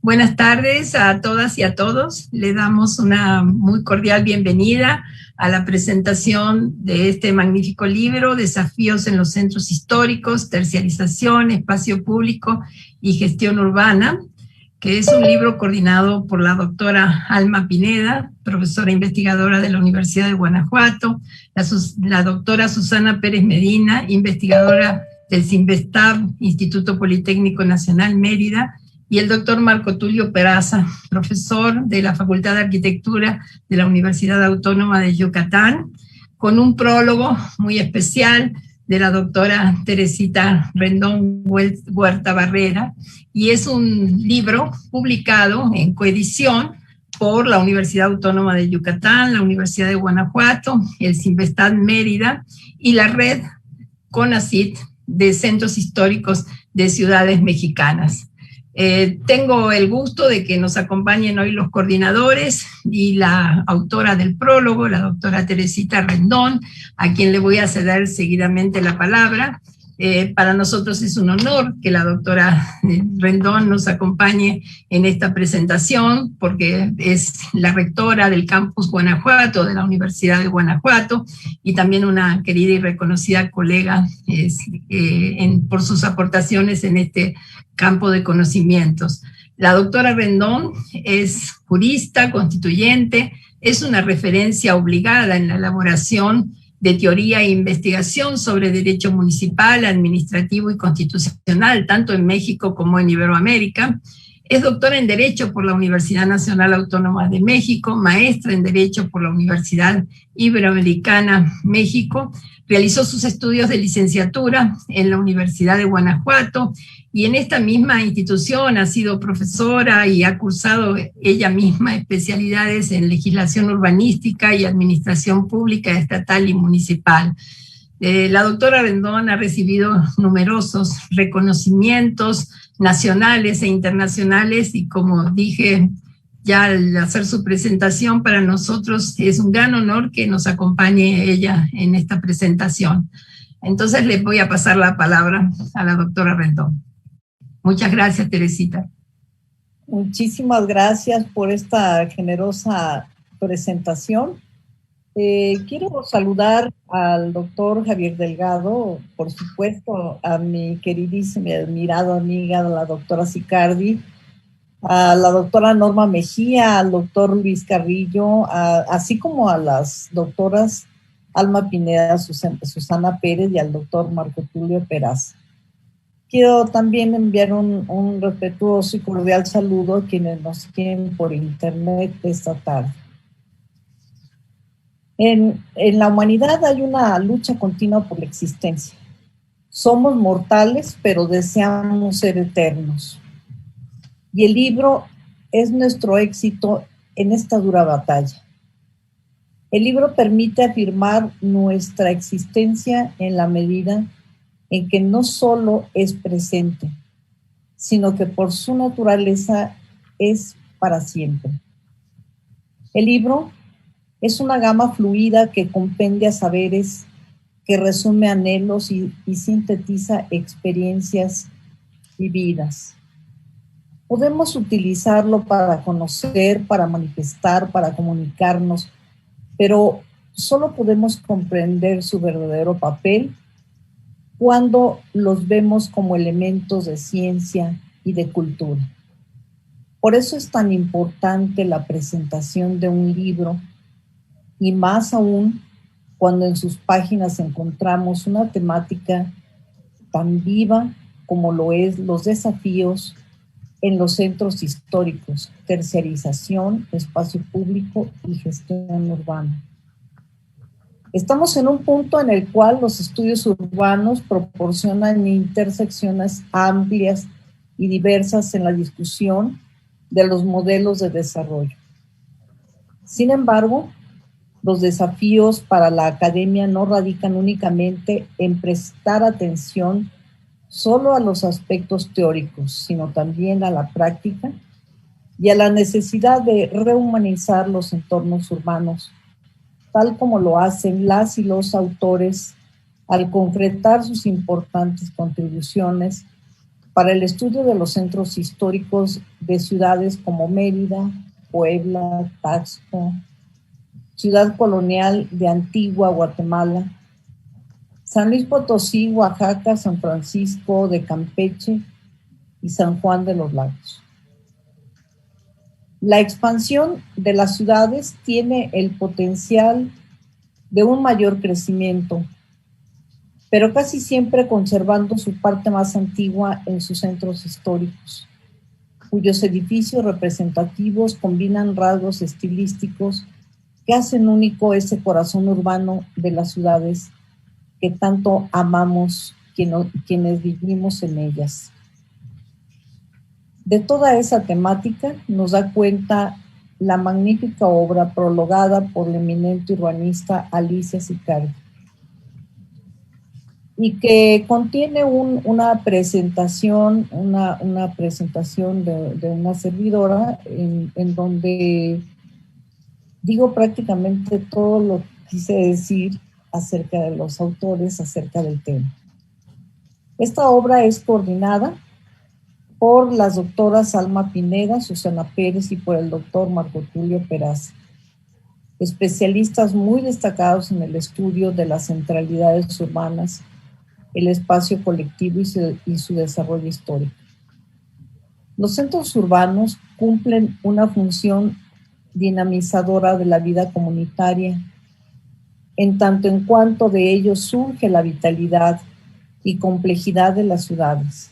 Buenas tardes a todas y a todos. Le damos una muy cordial bienvenida a la presentación de este magnífico libro, Desafíos en los Centros Históricos, Terciarización, Espacio Público y Gestión Urbana, que es un libro coordinado por la doctora Alma Pineda, profesora investigadora de la Universidad de Guanajuato, la doctora Susana Pérez Medina, investigadora del CINVESTAB, Instituto Politécnico Nacional Mérida, y el doctor Marco Tulio Peraza, profesor de la Facultad de Arquitectura de la Universidad Autónoma de Yucatán, con un prólogo muy especial de la doctora Teresita Rendón Huerta Barrera, y es un libro publicado en coedición por la Universidad Autónoma de Yucatán, la Universidad de Guanajuato, el CINVESTAB Mérida y la red CONACYT de Centros Históricos de Ciudades Mexicanas. Tengo el gusto de que nos acompañen hoy los coordinadores y la autora del prólogo, la doctora Teresita Rendón, a quien le voy a ceder seguidamente la palabra. Para nosotros es un honor que la doctora Rendón nos acompañe en esta presentación, porque es la rectora del Campus Guanajuato, de la Universidad de Guanajuato, y también una querida y reconocida colega por sus aportaciones en este campo de conocimientos. La doctora Rendón es jurista, constituyente, es una referencia obligada en la elaboración de teoría e investigación sobre derecho municipal, administrativo y constitucional, tanto en México como en Iberoamérica. Es doctora en Derecho por la Universidad Nacional Autónoma de México, maestra en Derecho por la Universidad Iberoamericana México. Realizó sus estudios de licenciatura en la Universidad de Guanajuato y en esta misma institución ha sido profesora y ha cursado ella misma especialidades en legislación urbanística y administración pública estatal y municipal. La doctora Rendón ha recibido numerosos reconocimientos nacionales e internacionales y, como dije ya al hacer su presentación, para nosotros es un gran honor que nos acompañe ella en esta presentación. Entonces le voy a pasar la palabra a la doctora Rendón. Muchas gracias, Teresita. Muchísimas gracias por esta generosa presentación. Quiero saludar al doctor Javier Delgado, por supuesto, a mi queridísima y admirada amiga, la doctora Sicardi, a la doctora Norma Mejía, al doctor Luis Carrillo, así como a las doctoras Alma Pineda, Susana Pérez y al doctor Marco Tulio Peraza. Quiero también enviar un respetuoso y cordial saludo a quienes nos siguen por internet esta tarde. En la humanidad hay una lucha continua por la existencia. Somos mortales, pero deseamos ser eternos. Y el libro es nuestro éxito en esta dura batalla. El libro permite afirmar nuestra existencia en la medida en que no solo es presente, sino que por su naturaleza es para siempre. El libro es una gama fluida que compendia saberes, que resume anhelos y sintetiza experiencias vividas. Podemos utilizarlo para conocer, para manifestar, para comunicarnos, pero solo podemos comprender su verdadero papel cuando los vemos como elementos de ciencia y de cultura. Por eso es tan importante la presentación de un libro, y más aún cuando en sus páginas encontramos una temática tan viva como lo es los desafíos en los centros históricos, terciarización, espacio público y gestión urbana. Estamos en un punto en el cual los estudios urbanos proporcionan intersecciones amplias y diversas en la discusión de los modelos de desarrollo. Sin embargo, los desafíos para la academia no radican únicamente en prestar atención solo a los aspectos teóricos, sino también a la práctica y a la necesidad de rehumanizar los entornos urbanos, tal como lo hacen las y los autores al concretar sus importantes contribuciones para el estudio de los centros históricos de ciudades como Mérida, Puebla, Taxco, Ciudad Colonial de Antigua, Guatemala, San Luis Potosí, Oaxaca, San Francisco de Campeche y San Juan de los Lagos. La expansión de las ciudades tiene el potencial de un mayor crecimiento, pero casi siempre conservando su parte más antigua en sus centros históricos, cuyos edificios representativos combinan rasgos estilísticos que hacen único ese corazón urbano de las ciudades que tanto amamos quienes vivimos en ellas. De toda esa temática nos da cuenta la magnífica obra prologada por la eminente urbanista Alicia Sicardi, y que contiene una presentación de una servidora en donde digo prácticamente todo lo que quise decir acerca de los autores, acerca del tema. Esta obra es coordinada por las doctoras Alma Pineda, Susana Pérez y por el doctor Marco Tulio Peraza, especialistas muy destacados en el estudio de las centralidades urbanas, el espacio colectivo y su desarrollo histórico. Los centros urbanos cumplen una función dinamizadora de la vida comunitaria, en tanto en cuanto de ellos surge la vitalidad y complejidad de las ciudades.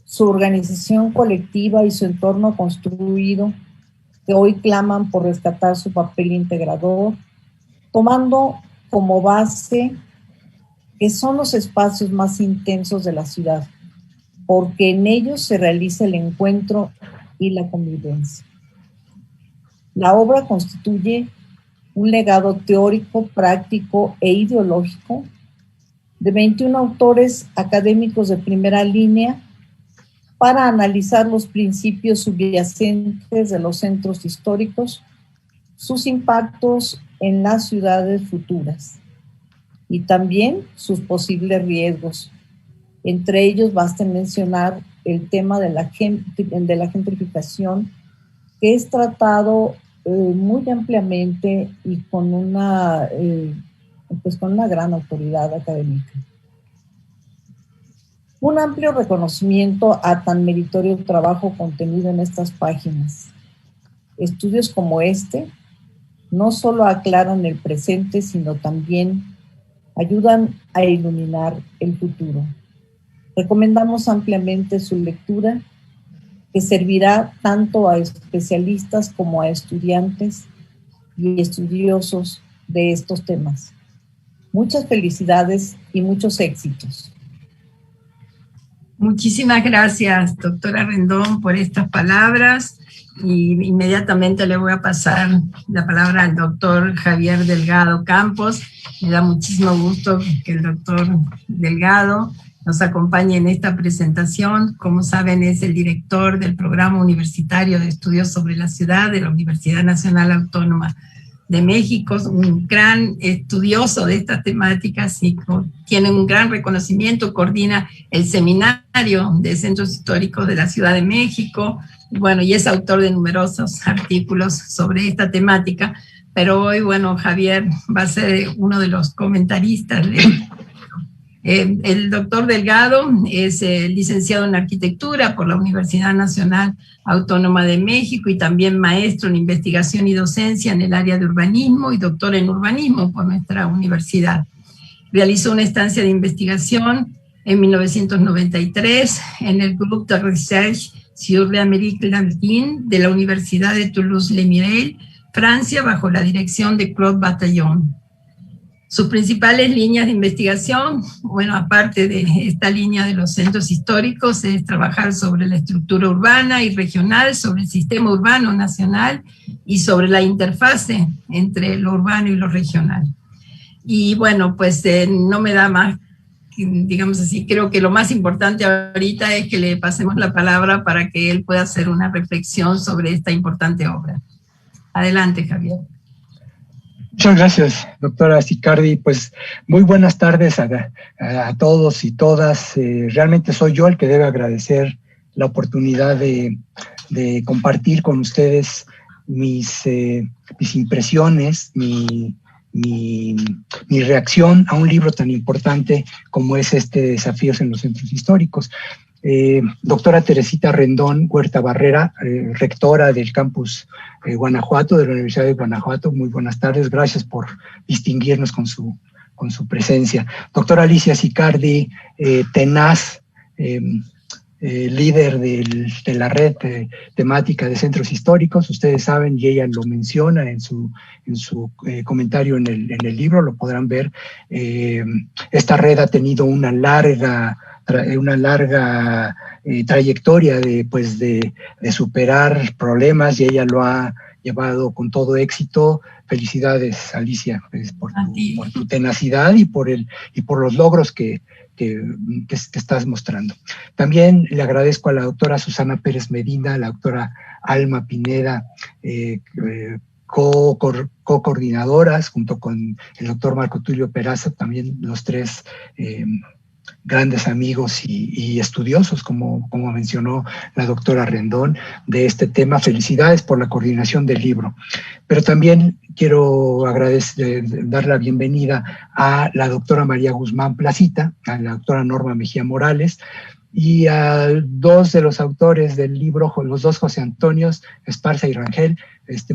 Su organización colectiva y su entorno construido, que hoy claman por rescatar su papel integrador, tomando como base que son los espacios más intensos de la ciudad, porque en ellos se realiza el encuentro y la convivencia. La obra constituye un legado teórico, práctico e ideológico de 21 autores académicos de primera línea para analizar los principios subyacentes de los centros históricos, sus impactos en las ciudades futuras y también sus posibles riesgos. Entre ellos basta mencionar el tema de la gentrificación, que es tratado muy ampliamente y con una gran autoridad académica. Un amplio reconocimiento a tan meritorio trabajo contenido en estas páginas. Estudios como este no solo aclaran el presente, sino también ayudan a iluminar el futuro. Recomendamos ampliamente su lectura, que servirá tanto a especialistas como a estudiantes y estudiosos de estos temas. Muchas felicidades y muchos éxitos. Muchísimas gracias, doctora Rendón, por estas palabras. Y inmediatamente le voy a pasar la palabra al doctor Javier Delgado Campos. Me da muchísimo gusto que el doctor Delgado nos acompañe en esta presentación. Como saben, es el director del Programa Universitario de Estudios sobre la Ciudad de la Universidad Nacional Autónoma de México, un gran estudioso de estas temáticas y tiene un gran reconocimiento, coordina el Seminario de Centros Históricos de la Ciudad de México, bueno, y es autor de numerosos artículos sobre esta temática, pero hoy, bueno, Javier va a ser uno de los comentaristas. El doctor Delgado es licenciado en Arquitectura por la Universidad Nacional Autónoma de México y también maestro en Investigación y Docencia en el área de Urbanismo y doctor en Urbanismo por nuestra universidad. Realizó una estancia de investigación en 1993 en el Grupo de Recherche sur l'Amérique latine de la Universidad de Toulouse-Le-Mireille, Francia, bajo la dirección de Claude Bataillon. Sus principales líneas de investigación, bueno, aparte de esta línea de los centros históricos, es trabajar sobre la estructura urbana y regional, sobre el sistema urbano nacional y sobre la interfase entre lo urbano y lo regional. Y bueno, pues no me da más, digamos así, creo que lo más importante ahorita es que le pasemos la palabra para que él pueda hacer una reflexión sobre esta importante obra. Adelante, Javier. Muchas gracias, doctora Sicardi. Pues muy buenas tardes a todos y todas. Realmente soy yo el que debe agradecer la oportunidad de compartir con ustedes mis impresiones, mi reacción a un libro tan importante como es este Desafíos en los Centros Históricos. Doctora Teresita Rendón Huerta Barrera, rectora del campus Guanajuato, de la Universidad de Guanajuato, muy buenas tardes, gracias por distinguirnos con su presencia. Doctora Alicia Sicardi, tenaz, líder de la red temática de centros históricos, ustedes saben y ella lo menciona en su comentario en el libro, lo podrán ver. Esta red ha tenido una larga trayectoria de superar problemas y ella lo ha llevado con todo éxito. Felicidades, Alicia, pues, por tu tenacidad y por los logros que estás mostrando. También le agradezco a la doctora Susana Pérez Medina, a la doctora Alma Pineda, co-coordinadoras, junto con el doctor Marco Tulio Peraza, también los tres grandes amigos y estudiosos, como mencionó la doctora Rendón, de este tema. Felicidades por la coordinación del libro. Pero también quiero dar la bienvenida a la doctora María Guzmán Placita, a la doctora Norma Mejía Morales, y a dos de los autores del libro, los dos José Antonios Esparza y Rangel.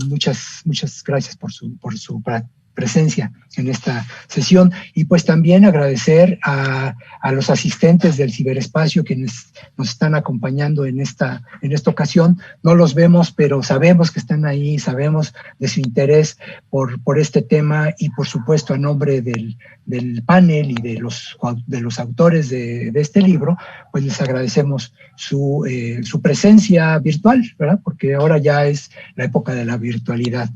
Muchas gracias por su presencia en esta sesión, y pues también agradecer a los asistentes del ciberespacio quienes nos están acompañando en esta ocasión. No los vemos, pero sabemos que están ahí, sabemos de su interés por este tema, y por supuesto a nombre del panel y de los autores de este libro, pues les agradecemos su presencia virtual, ¿verdad? Porque ahora ya es la época de la virtualidad.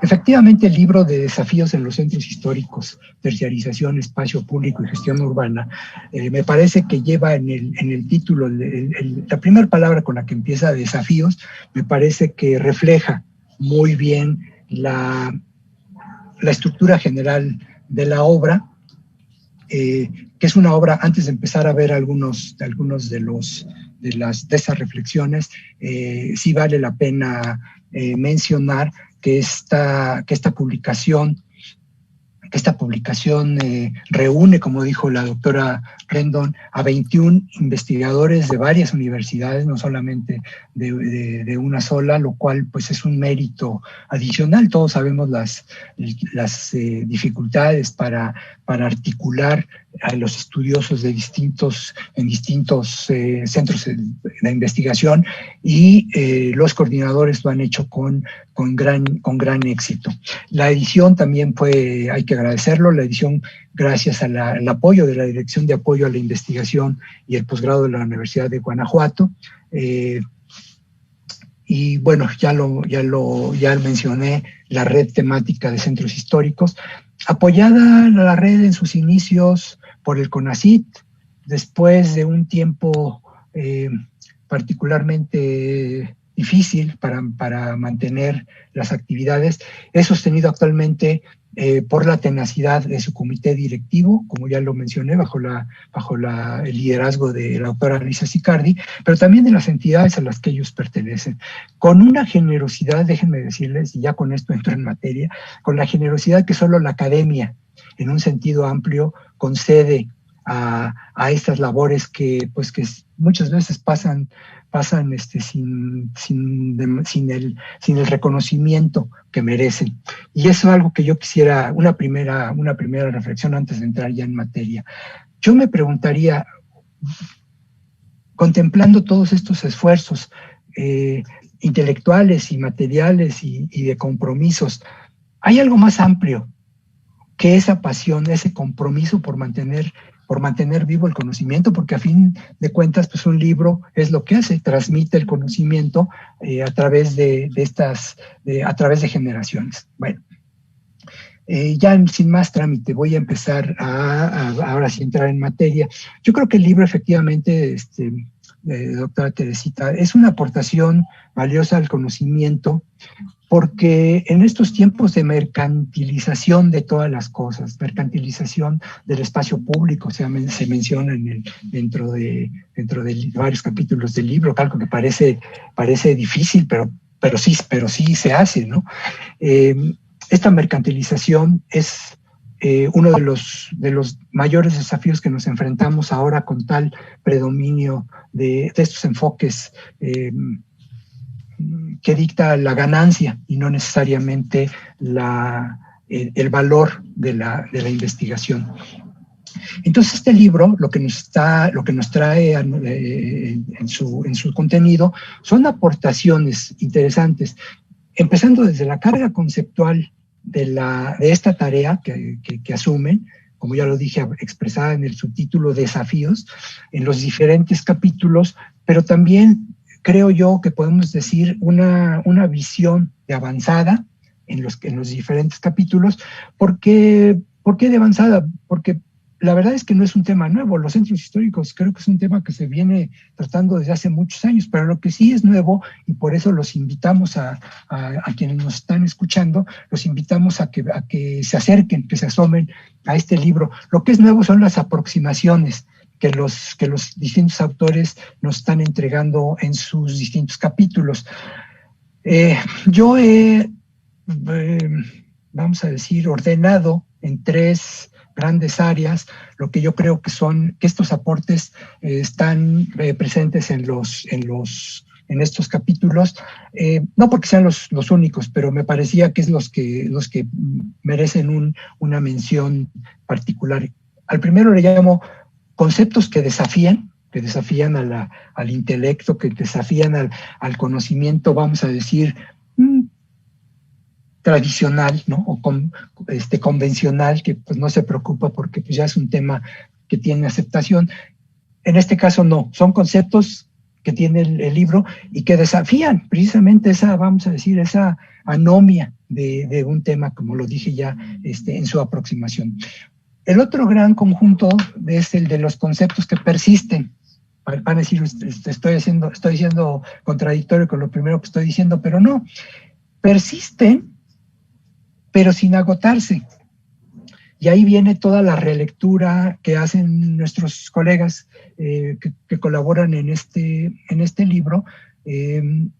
Efectivamente, el libro de Desafíos en los Centros Históricos, Terciarización, Espacio Público y Gestión Urbana, me parece que lleva en el título, la primera palabra con la que empieza, desafíos, me parece que refleja muy bien la estructura general de la obra, que es una obra, antes de empezar a ver algunos de esas reflexiones, sí vale la pena mencionar que esta publicación reúne, como dijo la doctora Rendón, a 21 investigadores de varias universidades, no solamente de una sola, lo cual pues es un mérito adicional. Todos sabemos las dificultades para articular a los estudiosos en distintos centros de investigación, y los coordinadores lo han hecho con gran éxito. La edición también hay que agradecerlo, la edición gracias al apoyo de la Dirección de Apoyo a la Investigación y el Posgrado de la Universidad de Guanajuato. Y bueno, ya mencioné la red temática de centros históricos, apoyada la red en sus inicios por el CONACYT, después de un tiempo particularmente difícil para mantener las actividades. Es sostenido actualmente por la tenacidad de su comité directivo, como ya lo mencioné, bajo el liderazgo de la doctora Alicia Sicardi, pero también de las entidades a las que ellos pertenecen, con una generosidad, déjenme decirles, y ya con esto entro en materia, con la generosidad que solo la academia, en un sentido amplio, concede a estas labores que muchas veces pasan sin el reconocimiento que merecen. Y eso es algo que yo quisiera, una primera reflexión antes de entrar ya en materia. Yo me preguntaría, contemplando todos estos esfuerzos intelectuales y materiales y de compromisos, ¿hay algo más amplio que esa pasión, ese compromiso por mantener vivo el conocimiento? Porque a fin de cuentas, pues un libro es lo que hace, transmite el conocimiento a través de generaciones. Bueno, ya sin más trámite, voy a empezar ahora sí entrar en materia. Yo creo que el libro efectivamente, doctora Teresita, es una aportación valiosa al conocimiento, porque en estos tiempos de mercantilización de todas las cosas, mercantilización del espacio público, se menciona dentro de varios capítulos del libro, algo que parece difícil, pero sí se hace, ¿no? Esta mercantilización es uno de los mayores desafíos que nos enfrentamos ahora con tal predominio de estos enfoques que dicta la ganancia y no necesariamente el valor de la investigación. Entonces, este libro lo que nos trae en su contenido son aportaciones interesantes, empezando desde la carga conceptual de esta tarea que asumen, como ya lo dije, expresada en el subtítulo Desafíos, en los diferentes capítulos, pero también creo yo que podemos decir una visión de avanzada en los diferentes capítulos. ¿Por qué de avanzada? Porque la verdad es que no es un tema nuevo. Los centros históricos creo que es un tema que se viene tratando desde hace muchos años, pero lo que sí es nuevo, y por eso los invitamos a quienes nos están escuchando, los invitamos a que se acerquen, que se asomen a este libro. Lo que es nuevo son las aproximaciones que los distintos autores nos están entregando en sus distintos capítulos. Yo he, vamos a decir, ordenado en 3 grandes áreas lo que yo creo que estos aportes están presentes en estos capítulos, no porque sean los únicos, pero me parecía que es los que merecen una mención particular. Al primero le llamo conceptos que desafían al intelecto, que desafían al conocimiento, vamos a decir, tradicional, ¿no? O convencional, que pues no se preocupa porque pues ya es un tema que tiene aceptación. En este caso no, son conceptos que tiene el libro y que desafían precisamente esa anomia de un tema, como lo dije ya en su aproximación. El otro gran conjunto es el de los conceptos que persisten. Van a decir, estoy siendo contradictorio con lo primero que estoy diciendo, pero no. Persisten, pero sin agotarse. Y ahí viene toda la relectura que hacen nuestros colegas que colaboran en este libro, en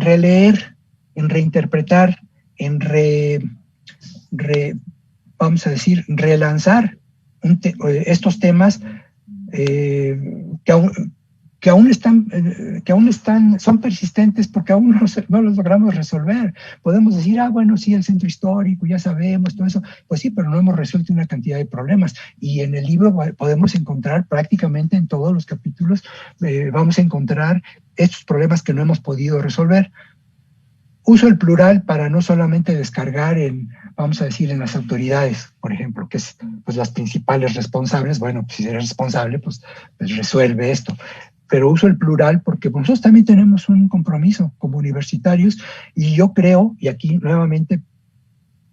releer, en reinterpretar, vamos a decir, relanzar estos temas que aún son persistentes porque aún no los logramos resolver. Podemos decir, bueno, sí, el centro histórico, ya sabemos todo eso. Pues sí, pero no hemos resuelto una cantidad de problemas. Y en el libro podemos encontrar prácticamente en todos los capítulos, vamos a encontrar estos problemas que no hemos podido resolver. Uso el plural para no solamente descargar vamos a decir, en las autoridades, por ejemplo, que es pues las principales responsables. Bueno, pues si eres responsable, pues resuelve esto. Pero uso el plural porque nosotros también tenemos un compromiso como universitarios, y yo creo, y aquí nuevamente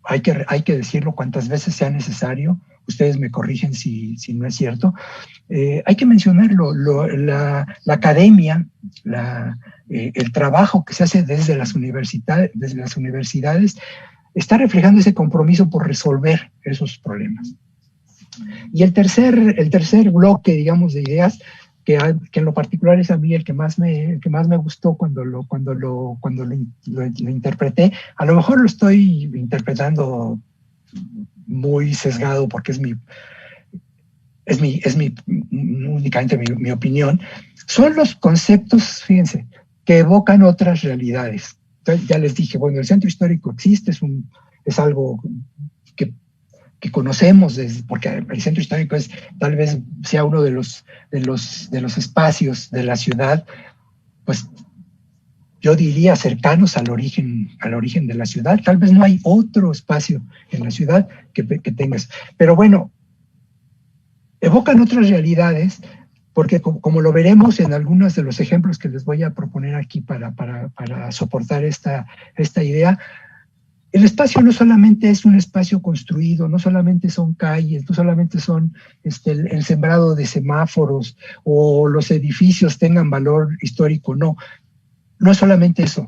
hay que decirlo cuantas veces sea necesario, ustedes me corrigen si no es cierto, hay que mencionarlo, la academia, el trabajo que se hace desde las universidades está reflejando ese compromiso por resolver esos problemas. Y el tercer bloque, digamos, de ideas, que en lo particular es a mí el que más me gustó cuando lo interpreté. A lo mejor lo estoy interpretando muy sesgado porque es únicamente mi opinión. Son los conceptos, fíjense, que evocan otras realidades. Entonces, ya les dije, bueno, el centro histórico existe, es algo que conocemos, porque el centro histórico tal vez sea uno de los espacios de la ciudad, pues yo diría cercanos al origen de la ciudad. Tal vez no hay otro espacio en la ciudad que tengas. Pero bueno, evocan otras realidades, porque como lo veremos en algunos de los ejemplos que les voy a proponer aquí para soportar esta idea, el espacio no solamente es un espacio construido, no solamente son calles, no solamente son el sembrado de semáforos o los edificios tengan valor histórico, no es solamente eso.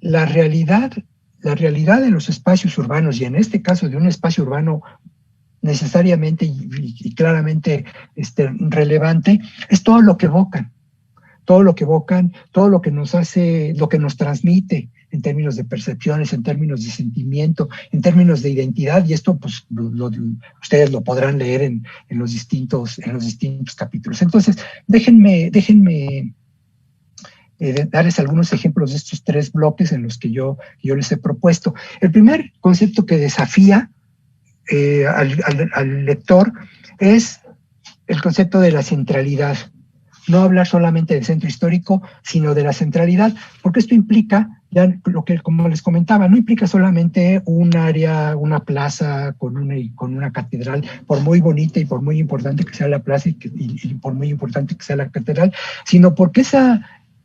la realidad de los espacios urbanos, y en este caso de un espacio urbano necesariamente y claramente relevante, es todo lo que evocan, todo lo que nos hace, lo que nos transmite en términos de percepciones, en términos de sentimiento, en términos de identidad, y esto pues ustedes lo podrán leer en los distintos capítulos. Entonces, déjenme darles algunos ejemplos de estos 3 bloques en los que yo les he propuesto. El primer concepto que desafía al lector es el concepto de la centralidad. No hablar solamente del centro histórico, sino de la centralidad, porque esto implica, ya lo que, como les comentaba, no implica solamente un área, una plaza con una catedral, por muy bonita y por muy importante que sea la plaza y por muy importante que sea la catedral, sino porque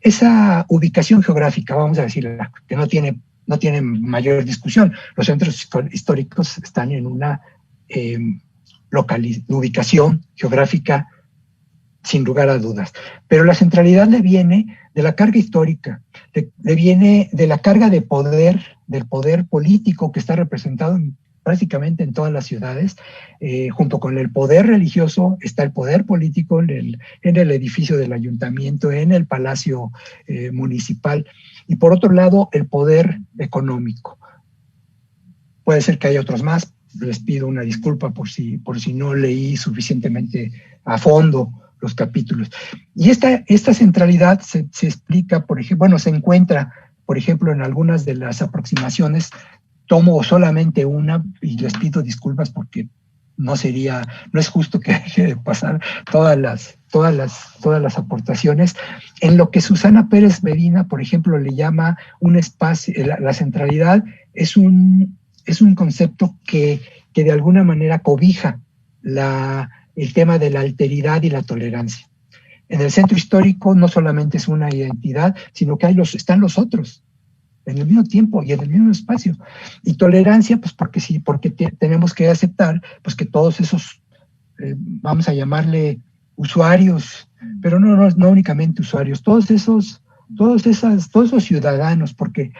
esa ubicación geográfica, vamos a decirla, que no tiene mayor discusión. Los centros históricos están en una ubicación geográfica sin lugar a dudas. Pero la centralidad le viene de la carga histórica, le viene de la carga de poder, del poder político que está representado prácticamente en todas las ciudades. Junto con el poder religioso está el poder político en el edificio del ayuntamiento, en el palacio municipal, y por otro lado el poder económico. Puede ser que haya otros más, les pido una disculpa por si no leí suficientemente a fondo los capítulos. Y esta centralidad se explica, por ejemplo, bueno, se encuentra, por ejemplo, en algunas de las aproximaciones. Tomo solamente una y les pido disculpas porque no es justo que deje de pasar todas las aportaciones. En lo que Susana Pérez Medina, por ejemplo, le llama un espacio, la centralidad es un concepto que de alguna manera cobija el tema de la alteridad y la tolerancia. En el centro histórico no solamente es una identidad, sino que están los otros en el mismo tiempo y en el mismo espacio. Y tolerancia, pues porque tenemos que aceptar pues que todos esos, vamos a llamarle usuarios, pero no únicamente usuarios, todos esos ciudadanos, porque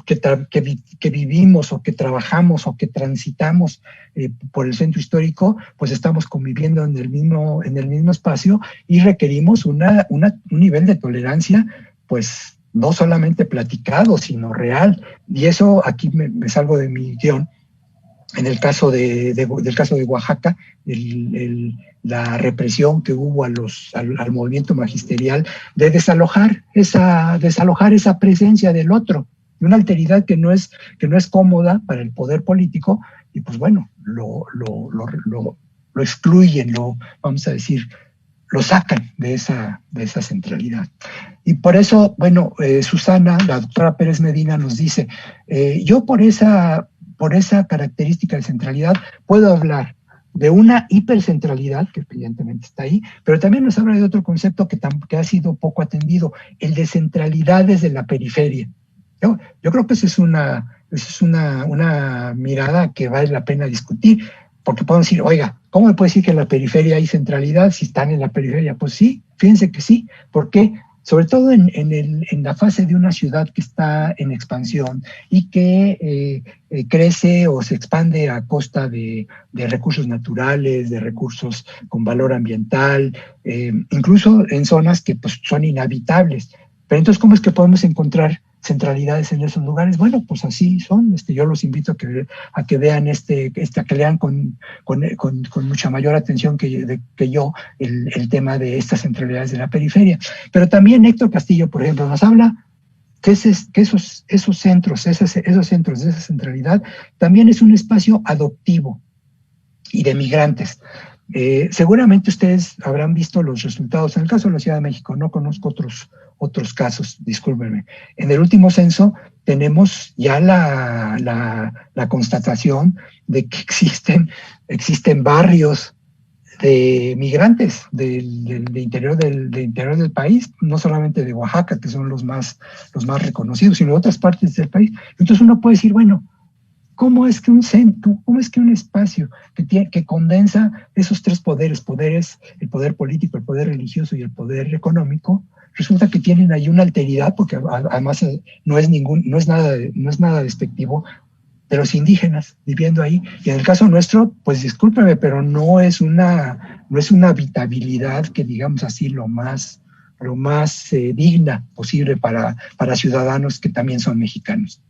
que vivimos o que trabajamos o que transitamos por el centro histórico, pues estamos conviviendo en el mismo espacio y requerimos un nivel de tolerancia, pues no solamente platicado, sino real. Y eso aquí me salgo de mi guión. En el caso del caso de Oaxaca, la represión que hubo al movimiento magisterial de desalojar esa presencia del otro, de una alteridad que no es cómoda para el poder político, y pues bueno, lo excluyen, vamos a decir, lo sacan de esa centralidad. Y por eso, bueno, Susana, la doctora Pérez Medina nos dice, yo por esa característica de centralidad puedo hablar de una hipercentralidad, que evidentemente está ahí, pero también nos habla de otro concepto que ha sido poco atendido, el de centralidad desde la periferia. Yo creo que esa es una mirada que vale la pena discutir, porque podemos decir, oiga, ¿cómo me puede decir que en la periferia hay centralidad si están en la periferia? Pues sí, fíjense que sí. ¿Por qué? Sobre todo en la fase de una ciudad que está en expansión y que crece o se expande a costa de recursos naturales, de recursos con valor ambiental, incluso en zonas que pues, son inhabitables. Pero entonces, ¿cómo es que podemos encontrar centralidades en esos lugares? Bueno, pues así son. Yo los invito a que vean a que lean con mucha mayor atención que yo el tema de estas centralidades de la periferia. Pero también Héctor Castillo, por ejemplo, nos habla que esos centros de esa centralidad también es un espacio adoptivo y de migrantes. Seguramente ustedes habrán visto los resultados. En el caso de la Ciudad de México, no conozco otros casos, discúlpenme. En el último censo tenemos ya la constatación de que existen barrios de migrantes del interior del país, no solamente de Oaxaca, que son los más reconocidos, sino de otras partes del país. Entonces uno puede decir, bueno, cómo es que un centro, cómo es que un espacio que condensa esos tres poderes, el poder político, el poder religioso y el poder económico, resulta que tienen ahí una alteridad, porque además no es nada despectivo, de los indígenas viviendo ahí. Y en el caso nuestro, pues discúlpeme, pero no es una habitabilidad que, digamos así, lo más digna posible para ciudadanos que también son mexicanos.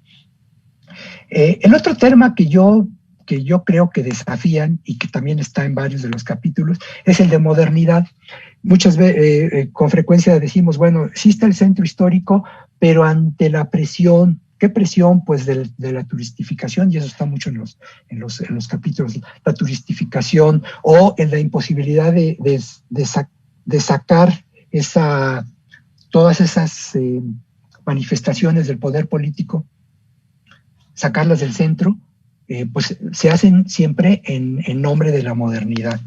El otro tema que yo creo que desafían y que también está en varios de los capítulos es el de modernidad. Muchas veces, con frecuencia decimos, bueno, existe el centro histórico, pero ante la presión. ¿Qué presión? Pues de la turistificación, y eso está mucho en los capítulos, la turistificación o en la imposibilidad de sacar todas esas manifestaciones del poder político, sacarlas del centro, pues se hacen siempre en nombre de la modernidad.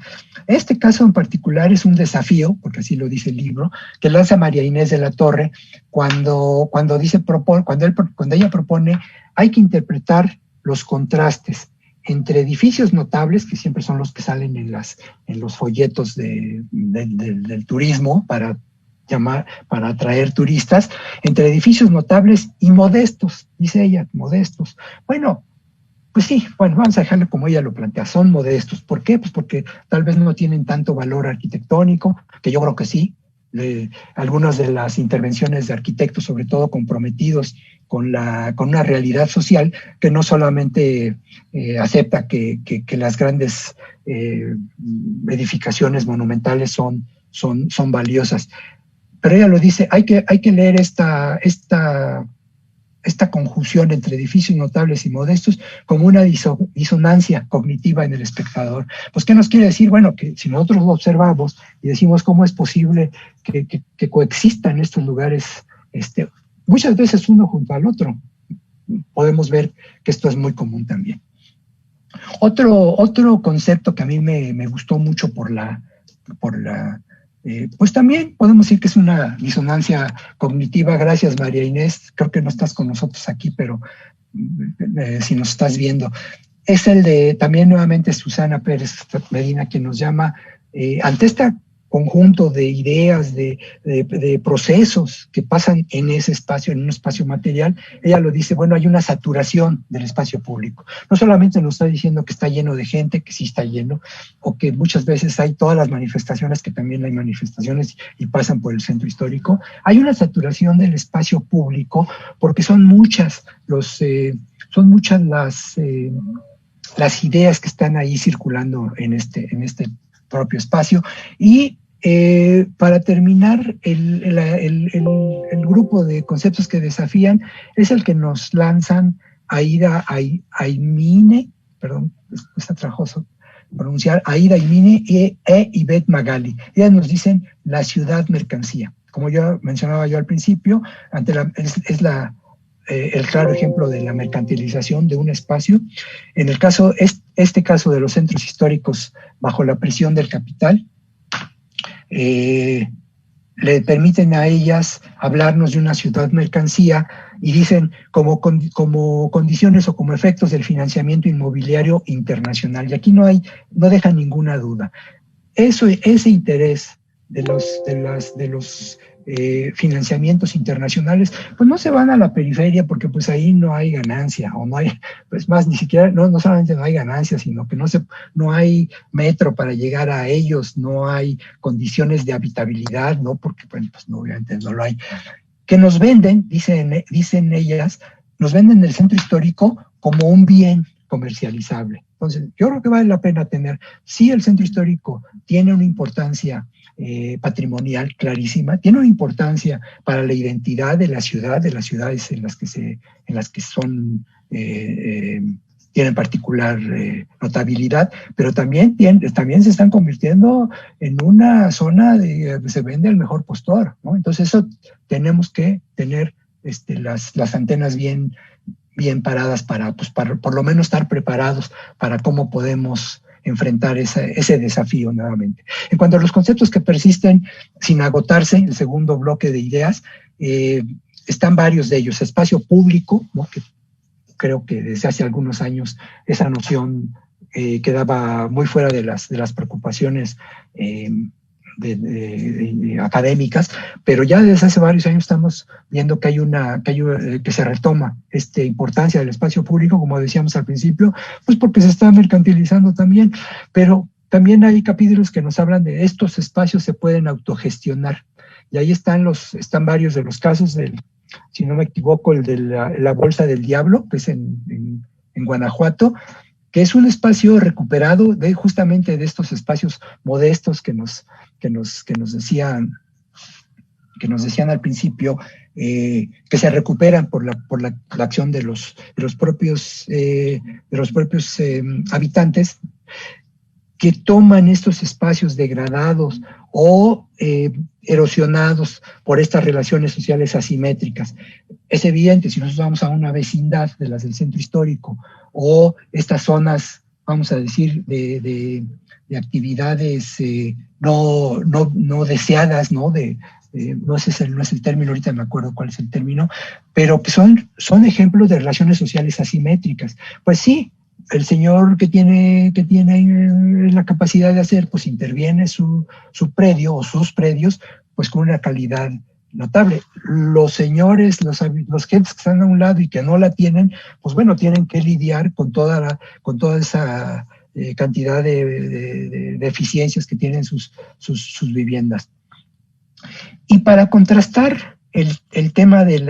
Este caso en particular es un desafío, porque así lo dice el libro, que lanza María Inés de la Torre cuando ella propone, hay que interpretar los contrastes entre edificios notables, que siempre son los que salen en los folletos del turismo para atraer turistas, entre edificios notables y modestos, dice ella, modestos. Bueno, pues sí, bueno, vamos a dejarlo como ella lo plantea, son modestos. ¿Por qué? Pues porque tal vez no tienen tanto valor arquitectónico, que yo creo que sí. Algunas de las intervenciones de arquitectos, sobre todo comprometidos con una realidad social, que no solamente acepta que las grandes edificaciones monumentales son valiosas. Pero ella lo dice, hay que leer esta conjunción entre edificios notables y modestos como una disonancia cognitiva en el espectador. Pues, ¿qué nos quiere decir? Bueno, que si nosotros lo observamos y decimos cómo es posible que coexistan estos lugares, muchas veces uno junto al otro, podemos ver que esto es muy común también. Otro concepto que a mí me gustó mucho pues también podemos decir que es una disonancia cognitiva. Gracias, María Inés. Creo que no estás con nosotros aquí, pero si nos estás viendo. Es el de también nuevamente Susana Pérez Medina, quien nos llama ante este conjunto de ideas, de procesos que pasan en ese espacio, en un espacio material. Ella lo dice, bueno, hay una saturación del espacio público. No solamente nos está diciendo que está lleno de gente, que sí está lleno, o que muchas veces hay todas las manifestaciones, que también hay manifestaciones y pasan por el centro histórico. Hay una saturación del espacio público porque son muchas las ideas que están ahí circulando en este propio espacio. Y para terminar, el grupo de conceptos que desafían es el que nos lanzan Aida Aimine, perdón, está trabajoso pronunciar, Aida Aimine e Ivette Magali. Ellas nos dicen la ciudad mercancía. Como yo mencionaba al principio, es el claro ejemplo de la mercantilización de un espacio. En el caso, este caso de los centros históricos bajo la presión del capital, le permiten a ellas hablarnos de una ciudad mercancía y dicen como condiciones o como efectos del financiamiento inmobiliario internacional. Y aquí no deja ninguna duda. Ese interés de los financiamientos internacionales, pues no se van a la periferia porque pues ahí no hay ganancia, o no hay, pues más ni siquiera, no solamente no hay ganancia, sino que no hay metro para llegar a ellos, no hay condiciones de habitabilidad, ¿no? Porque bueno, pues no, obviamente no lo hay. Que nos venden, dicen ellas, nos venden el centro histórico como un bien comercializable. Entonces, yo creo que vale la pena tener, sí, el centro histórico tiene una importancia patrimonial clarísima, tiene una importancia para la identidad de las ciudades en las que son tienen particular notabilidad, pero también se están convirtiendo en una zona de se vende el mejor postor, ¿no? Entonces eso tenemos que tener las antenas bien paradas para por lo menos estar preparados para cómo podemos enfrentar ese desafío nuevamente. En cuanto a los conceptos que persisten sin agotarse, el segundo bloque de ideas, están varios de ellos. Espacio público, ¿no? que creo que desde hace algunos años esa noción quedaba muy fuera de las preocupaciones académicas, pero ya desde hace varios años estamos viendo que que se retoma esta importancia del espacio público, como decíamos al principio, pues porque se está mercantilizando también, pero también hay capítulos que nos hablan de estos espacios se pueden autogestionar, y ahí están varios de los casos si no me equivoco, el de la Bolsa del Diablo, que es en Guanajuato, que es un espacio recuperado justamente de estos espacios modestos que nos decían al principio, que se recuperan por la acción de los propios habitantes, que toman estos espacios degradados o erosionados por estas relaciones sociales asimétricas. Es evidente, si nosotros vamos a una vecindad de las del centro histórico o estas zonas, vamos a decir, de actividades no deseadas, ¿no? No es el término, ahorita me acuerdo cuál es el término, pero que son ejemplos de relaciones sociales asimétricas. Pues sí, el señor que tiene la capacidad de hacer, pues interviene su predio o sus predios, pues con una calidad notable. Los señores, los jefes que están a un lado y que no la tienen, pues bueno, tienen que lidiar con toda esa cantidad de deficiencias que tienen sus viviendas. Y para contrastar el tema del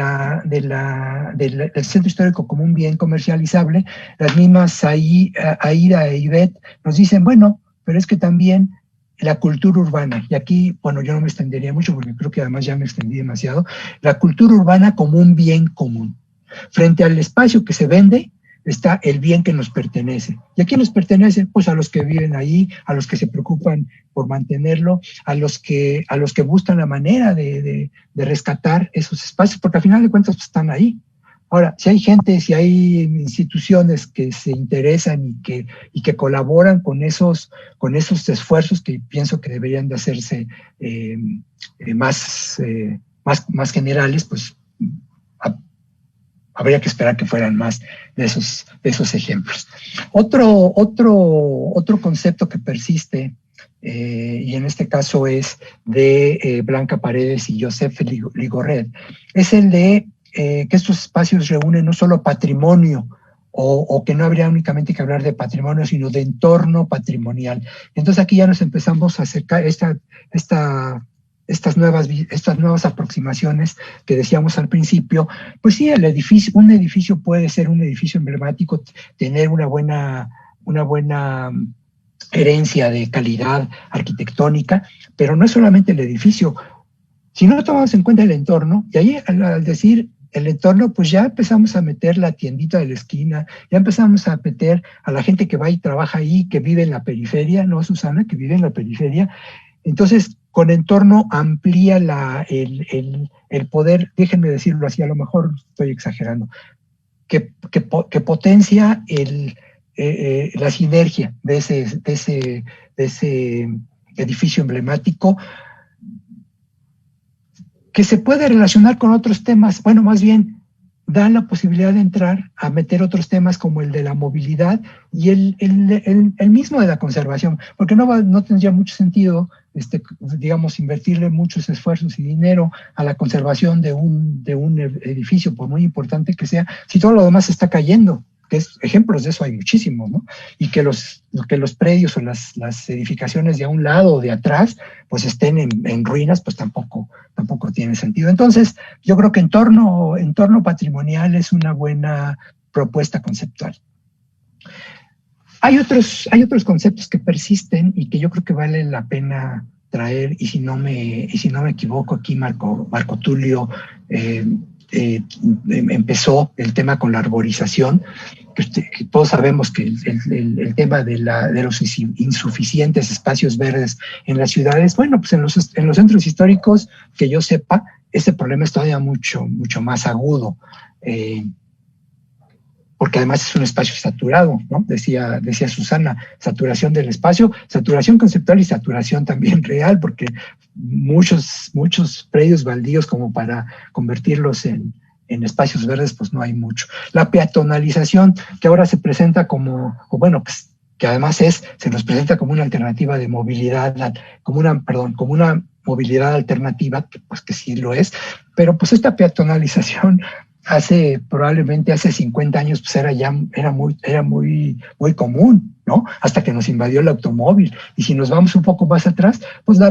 centro histórico como un bien comercializable, las mismas Aida e Ivette nos dicen, bueno, pero es que también la cultura urbana, y aquí, bueno, yo no me extendería mucho porque creo que además ya me extendí demasiado, la cultura urbana como un bien común. Frente al espacio que se vende, está el bien que nos pertenece. ¿Y a quién nos pertenece? Pues a los que viven ahí, a los que se preocupan por mantenerlo, a los que buscan la manera de rescatar esos espacios, porque al final de cuentas pues, están ahí. Ahora, si hay gente, si hay instituciones que se interesan y que colaboran con esos esfuerzos que pienso que deberían de hacerse más generales, pues habría que esperar que fueran más de esos ejemplos. Otro concepto que persiste, y en este caso es de Blanca Paredes y Joseph Ligorret, es el de que estos espacios reúnen no solo patrimonio, o que no habría únicamente que hablar de patrimonio, sino de entorno patrimonial. Entonces aquí ya nos empezamos a acercar estas nuevas aproximaciones que decíamos al principio. Pues sí, un edificio puede ser un edificio emblemático, tener una buena herencia de calidad arquitectónica, pero no es solamente el edificio. Si no tomamos en cuenta el entorno, y ahí al decir el entorno, pues ya empezamos a meter la tiendita de la esquina, ya empezamos a meter a la gente que va y trabaja ahí, que vive en la periferia, ¿no, Susana? Que vive en la periferia. Entonces, con entorno amplía el poder, déjenme decirlo así, a lo mejor estoy exagerando, que potencia la sinergia de ese edificio emblemático, que se puede relacionar con otros temas, bueno, más bien da la posibilidad de entrar a meter otros temas como el de la movilidad y el mismo de la conservación, porque no tendría mucho sentido, digamos, invertirle muchos esfuerzos y dinero a la conservación de un edificio, por muy importante que sea, si todo lo demás está cayendo. Ejemplos de eso hay muchísimos, ¿no? Y que los predios o las edificaciones de a un lado o de atrás pues estén en ruinas, pues tampoco tiene sentido. Entonces, yo creo que entorno patrimonial es una buena propuesta conceptual. Hay otros conceptos que persisten y que yo creo que vale la pena traer, y si no me equivoco, aquí Marco Tulio empezó el tema con la arborización, que todos sabemos que el tema de los insuficientes espacios verdes en las ciudades, bueno, pues en los centros históricos, que yo sepa, ese problema es todavía mucho más agudo, porque además es un espacio saturado, ¿no? Decía Susana, saturación del espacio, saturación conceptual y saturación también real, porque muchos predios baldíos como para convertirlos en en espacios verdes pues no hay mucho. La peatonalización, que ahora se presenta como, o bueno, que además se nos presenta como una alternativa de movilidad, como una movilidad alternativa, pues que sí lo es, pero pues esta peatonalización probablemente hace 50 años pues era muy común, ¿no? Hasta que nos invadió el automóvil. Y si nos vamos un poco más atrás, pues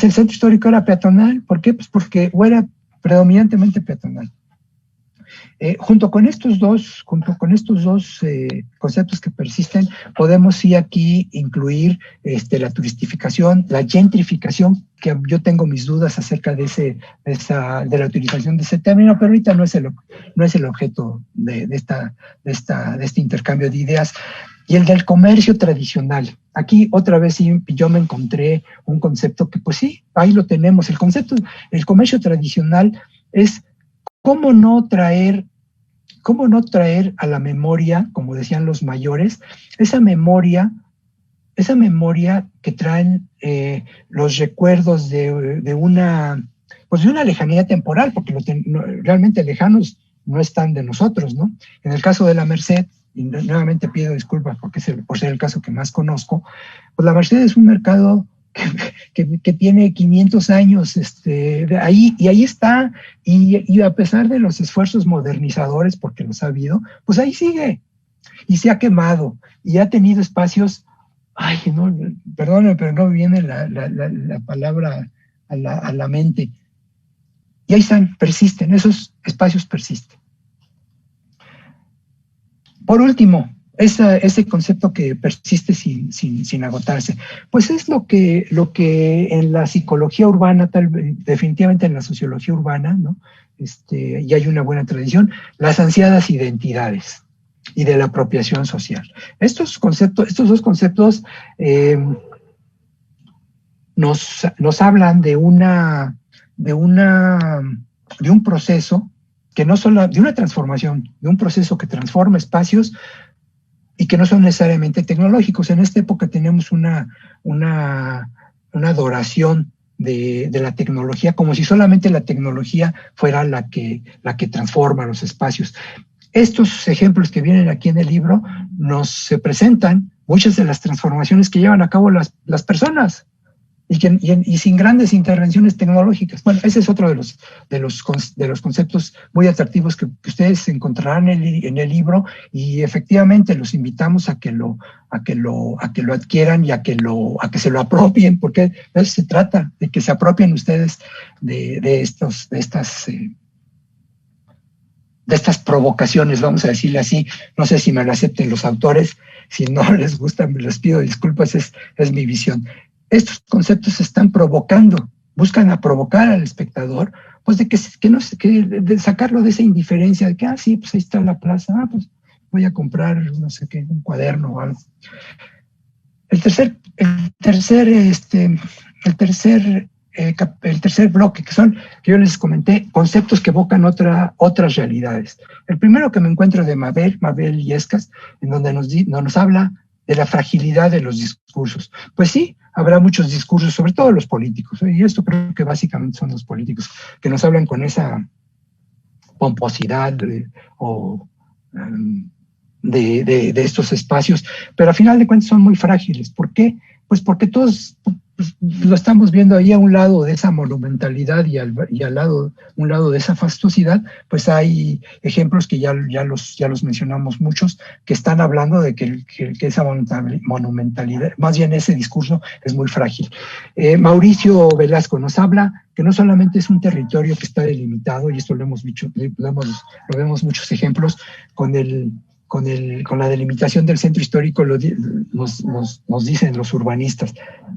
el centro histórico era peatonal. ¿Por qué? Pues porque era predominantemente peatonal. Junto con estos dos conceptos que persisten, podemos sí aquí incluir la turistificación, la gentrificación, que yo tengo mis dudas acerca de la utilización de ese término, pero ahorita no es el objeto de este intercambio de ideas. Y el del comercio tradicional. Aquí otra vez sí, yo me encontré un concepto que pues sí, ahí lo tenemos. El comercio tradicional es cómo no traer a la memoria, como decían los mayores, esa memoria que traen los recuerdos de una lejanía temporal, porque realmente lejanos no están de nosotros, ¿no? En el caso de la Merced, y nuevamente pido disculpas por ser el caso que más conozco, pues la Merced es un mercado que tiene 500 años ahí está, y a pesar de los esfuerzos modernizadores, porque los ha habido, pues ahí sigue, y se ha quemado, y ha tenido espacios, no, perdónenme, pero no me viene la palabra a la mente, y ahí están, persisten, esos espacios persisten. Por último, ese concepto que persiste sin agotarse, pues es lo que en la psicología urbana, definitivamente en la sociología urbana, ¿no? Y hay una buena tradición, las ansiadas identidades y de la apropiación social. Estos dos conceptos nos hablan de un proceso que no solo, de una transformación, de un proceso que transforma espacios y que no son necesariamente tecnológicos. En esta época tenemos una adoración de la tecnología, como si solamente la tecnología fuera la que transforma los espacios. Estos ejemplos que vienen aquí en el libro se presentan muchas de las transformaciones que llevan a cabo las personas, y sin grandes intervenciones tecnológicas. Bueno, ese es otro de los conceptos muy atractivos que ustedes encontrarán en el libro, y efectivamente los invitamos a que lo adquieran y a que se lo apropien, porque de eso se trata, de que se apropien ustedes de estas provocaciones, vamos a decirle así. No sé si me lo acepten los autores, si no les gusta, les pido disculpas, es mi visión. Estos conceptos están buscan provocar al espectador, pues de sacarlo de esa indiferencia, de que, sí, pues ahí está la plaza, pues voy a comprar, no sé qué, un cuaderno o algo. El tercer bloque, que yo les comenté, conceptos que evocan otras realidades. El primero que me encuentro de Mabel Illescas, en donde nos habla de la fragilidad de los discursos. Pues sí, habrá muchos discursos, sobre todo los políticos, y esto creo que básicamente son los políticos, que nos hablan con esa pomposidad de estos espacios, pero a final de cuentas son muy frágiles. ¿Por qué? Pues porque todos lo estamos viendo ahí a un lado de esa monumentalidad y al lado, un lado de esa fastuosidad, pues hay ejemplos que ya los mencionamos muchos, que están hablando de que esa monumentalidad, más bien ese discurso, es muy frágil. Mauricio Velasco nos habla que no solamente es un territorio que está delimitado, y esto lo hemos dicho, lo vemos muchos ejemplos con la delimitación del centro histórico, nos dicen los urbanistas,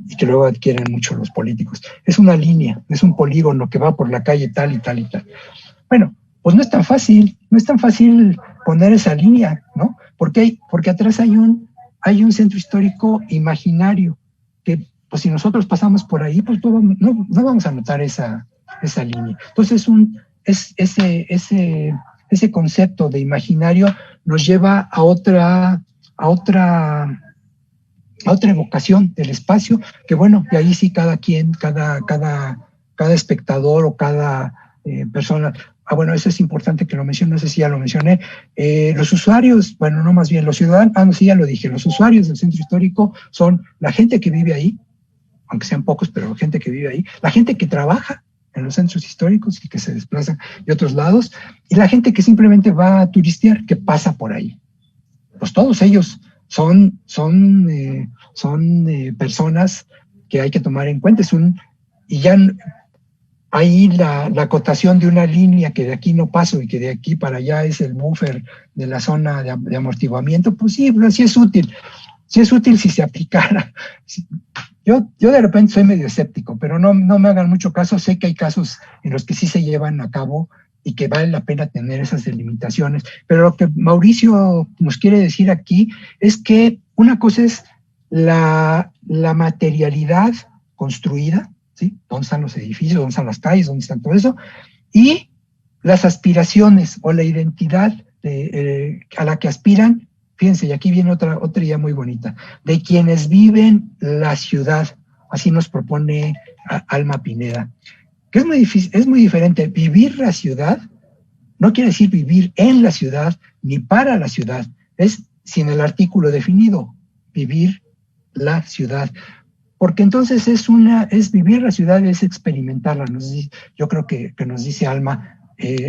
y que luego adquieren mucho los políticos. Es una línea, es un polígono que va por la calle tal y tal y tal. Bueno, pues no es tan fácil poner esa línea, ¿no? Porque atrás hay un centro histórico imaginario, que pues si nosotros pasamos por ahí, pues no vamos a notar esa línea. Entonces ese concepto de imaginario nos lleva a otra evocación del espacio, que bueno, y ahí sí cada espectador o cada persona bueno, eso es importante que lo mencione, no sé si ya lo mencioné. Los usuarios, bueno, no, más bien los ciudadanos, no, sí, ya lo dije, los usuarios del centro histórico son la gente que vive ahí, aunque sean pocos, pero gente que vive ahí, la gente que trabaja en los centros históricos y que se desplaza de otros lados, y la gente que simplemente va a turistear, que pasa por ahí. Pues todos ellos son personas que hay que tomar en cuenta. Y ya ahí la acotación de una línea que de aquí no paso y que de aquí para allá es el buffer de la zona de amortiguamiento, pues sí, pero sí es útil. Sí es útil si se aplicara. Yo de repente soy medio escéptico, pero no me hagan mucho caso. Sé que hay casos en los que sí se llevan a cabo y que vale la pena tener esas delimitaciones. Pero lo que Mauricio nos quiere decir aquí es que una cosa es la materialidad construida, ¿sí? ¿Dónde están los edificios? ¿Dónde están las calles? ¿Dónde están todo eso? Y las aspiraciones o la identidad a la que aspiran. Fíjense, y aquí viene otra idea muy bonita, de quienes viven la ciudad. Así nos propone Alma Pineda. Que es muy difícil, es muy diferente. Vivir la ciudad no quiere decir vivir en la ciudad ni para la ciudad. Es sin el artículo definido, vivir la ciudad. Porque entonces es vivir la ciudad, es experimentarla. Yo creo que nos dice Alma,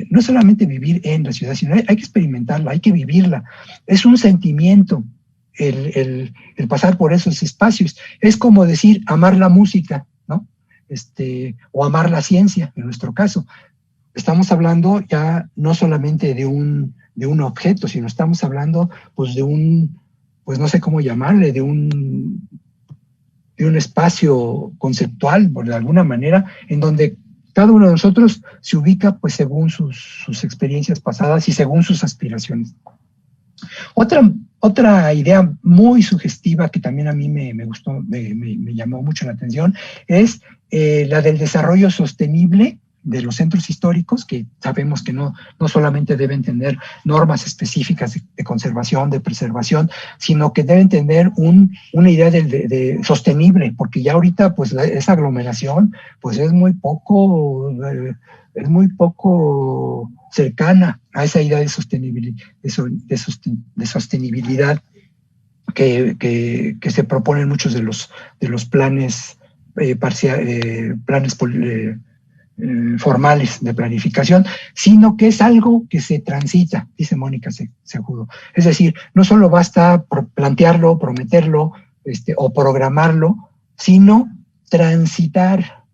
no solamente vivir en la ciudad, sino hay que experimentarla, hay que vivirla. Es un sentimiento el pasar por esos espacios. Es como decir amar la música, ¿no? O amar la ciencia, en nuestro caso. Estamos hablando ya no solamente de un objeto, sino estamos hablando pues pues no sé cómo llamarle, de un espacio conceptual, por de alguna manera, en donde cada uno de nosotros se ubica pues según sus experiencias pasadas y según sus aspiraciones. Otra idea muy sugestiva que también a mí me gustó, me llamó mucho la atención, es la del desarrollo sostenible de los centros históricos, que sabemos que no solamente deben tener normas específicas de conservación, de preservación, sino que deben tener una idea de sostenible, porque ya ahorita pues esa aglomeración pues es muy poco cercana a esa idea de sostenibilidad que se proponen muchos de los planes formales de planificación, sino que es algo que se transita, dice Mónica Cejudo. Es decir, no solo basta plantearlo, prometerlo, o programarlo, sino transitar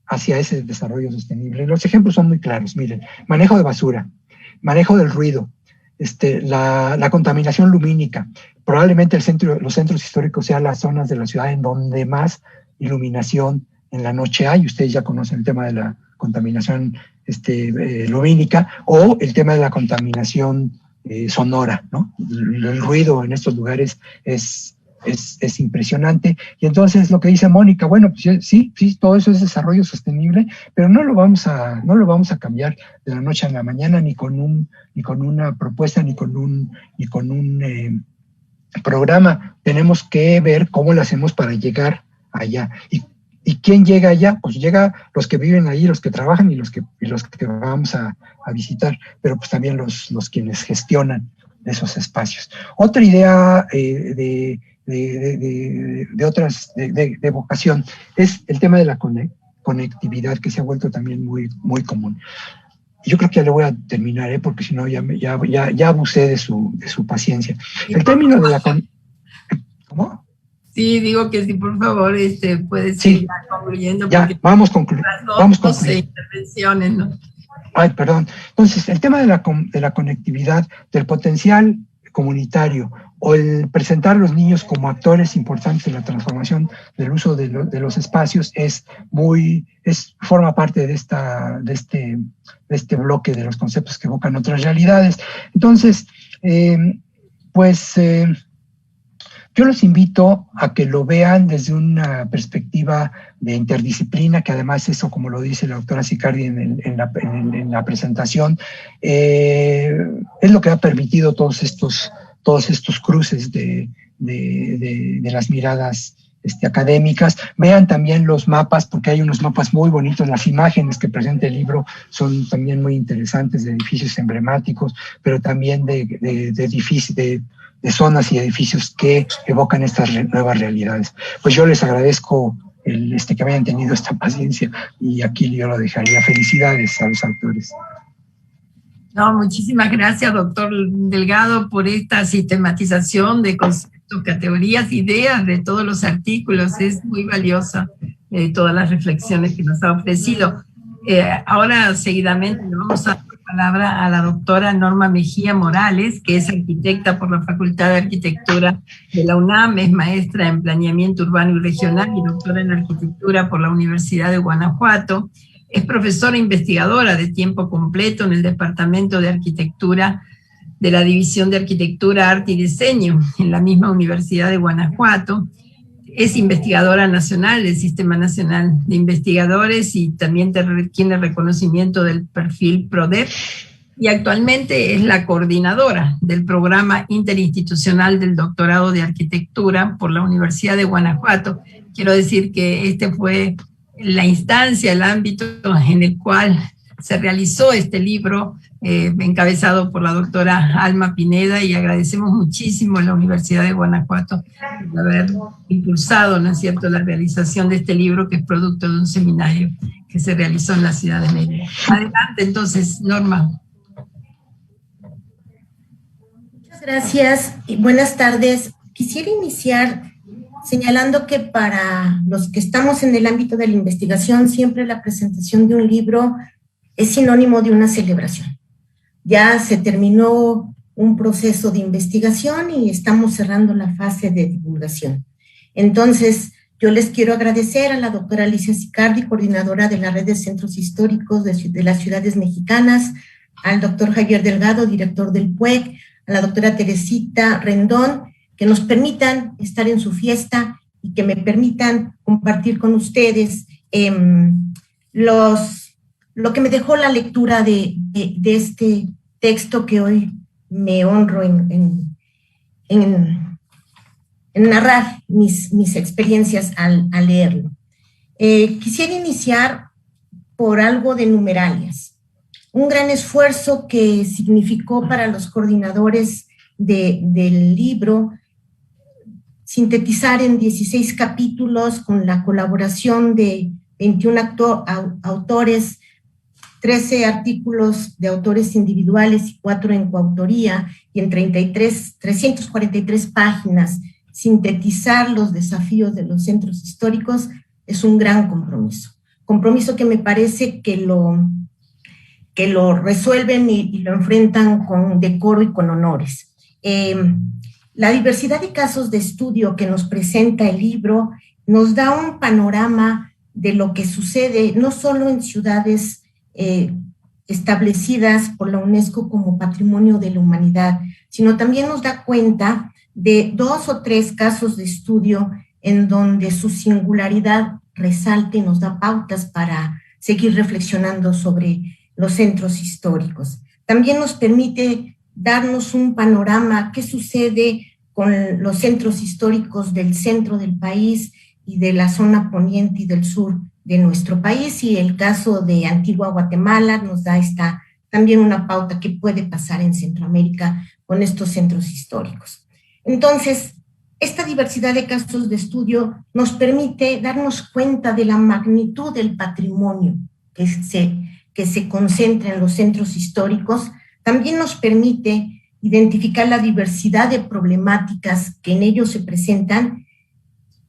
hacia ese desarrollo sostenible. Los ejemplos son muy claros. Miren, manejo de basura, manejo del ruido, la contaminación lumínica. Probablemente los centros históricos sean las zonas de la ciudad en donde más iluminación en la noche hay. Ustedes ya conocen el tema de la contaminación lumínica, o el tema de la contaminación sonora, ¿no? El ruido en estos lugares es impresionante. Y entonces lo que dice Mónica, bueno, pues sí, todo eso es desarrollo sostenible, pero no lo vamos a cambiar de la noche a la mañana, ni con una propuesta, ni con un programa. Tenemos que ver cómo lo hacemos para llegar allá. ¿Y quién llega allá? Pues llega los que viven ahí, los que trabajan y los que vamos a visitar, pero pues también los quienes gestionan esos espacios. Otra idea de vocación es el tema de la conectividad, que se ha vuelto también muy, muy común. Yo creo que ya le voy a terminar, porque si no ya abusé de su paciencia. El término de la ¿Cómo? Sí, digo que sí, por favor, puedes ir concluyendo. Ya, vamos concluyendo. Intervenciones, ¿no? Ay, perdón. Entonces, el tema de la conectividad, del potencial comunitario, o el presentar a los niños como actores importantes de la transformación del uso de los espacios, forma parte de este bloque de los conceptos que evocan otras realidades. Entonces, yo los invito a que lo vean desde una perspectiva de interdisciplina, que además eso, como lo dice la doctora Sicardi en la presentación, es lo que ha permitido todos estos cruces de las miradas académicas. Vean también los mapas, porque hay unos mapas muy bonitos. Las imágenes que presenta el libro son también muy interesantes, de edificios emblemáticos, pero también de edificios, de zonas y edificios que evocan estas nuevas realidades. Pues yo les agradezco que me hayan tenido esta paciencia, y aquí yo lo dejaría. Felicidades a los autores. No, muchísimas gracias, doctor Delgado, por esta sistematización de conceptos, categorías, ideas de todos los artículos. Es muy valiosa todas las reflexiones que nos ha ofrecido. Ahora, seguidamente, le vamos a dar la palabra a la doctora Norma Mejía Morales, que es arquitecta por la Facultad de Arquitectura de la UNAM, es maestra en Planeamiento Urbano y Regional y doctora en Arquitectura por la Universidad de Guanajuato. Es profesora investigadora de tiempo completo en el Departamento de Arquitectura de la División de Arquitectura, Arte y Diseño en la misma Universidad de Guanajuato. Es investigadora nacional del Sistema Nacional de Investigadores y también tiene reconocimiento del perfil PRODEP, y actualmente es la coordinadora del programa interinstitucional del doctorado de Arquitectura por la Universidad de Guanajuato. Quiero decir que este fue la instancia, el ámbito en el cual se realizó este libro, encabezado por la doctora Alma Pineda, y agradecemos muchísimo a la Universidad de Guanajuato por haber impulsado, ¿no es cierto?, la realización de este libro, que es producto de un seminario que se realizó en la ciudad de Mérida. Adelante, entonces, Norma. Muchas gracias y buenas tardes. Quisiera iniciar señalando que para los que estamos en el ámbito de la investigación, siempre la presentación de un libro es sinónimo de una celebración. Ya se terminó un proceso de investigación y estamos cerrando la fase de divulgación. Entonces, yo les quiero agradecer a la doctora Alicia Sicardi, coordinadora de la Red de Centros Históricos de las Ciudades Mexicanas, al doctor Javier Delgado, director del PUEC, a la doctora Teresita Rendón, que nos permitan estar en su fiesta y que me permitan compartir con ustedes lo que me dejó la lectura de este texto que hoy me honro en narrar mis experiencias al leerlo. Quisiera iniciar por algo de numeralias. Un gran esfuerzo que significó para los coordinadores del libro sintetizar en 16 capítulos, con la colaboración de 21 autores, 13 artículos de autores individuales y 4 en coautoría, y en 343 páginas, sintetizar los desafíos de los centros históricos es un gran compromiso. Compromiso que me parece que lo resuelven y lo enfrentan con decoro y con honores. La diversidad de casos de estudio que nos presenta el libro nos da un panorama de lo que sucede no solo en ciudades establecidas por la UNESCO como Patrimonio de la Humanidad, sino también nos da cuenta de 2 o 3 casos de estudio en donde su singularidad resalta y nos da pautas para seguir reflexionando sobre los centros históricos. También nos permite darnos un panorama qué sucede con los centros históricos del centro del país y de la zona poniente y del sur de nuestro país, y el caso de Antigua Guatemala nos da también una pauta que puede pasar en Centroamérica con estos centros históricos. Entonces, esta diversidad de casos de estudio nos permite darnos cuenta de la magnitud del patrimonio que se concentra en los centros históricos. También nos permite identificar la diversidad de problemáticas que en ellos se presentan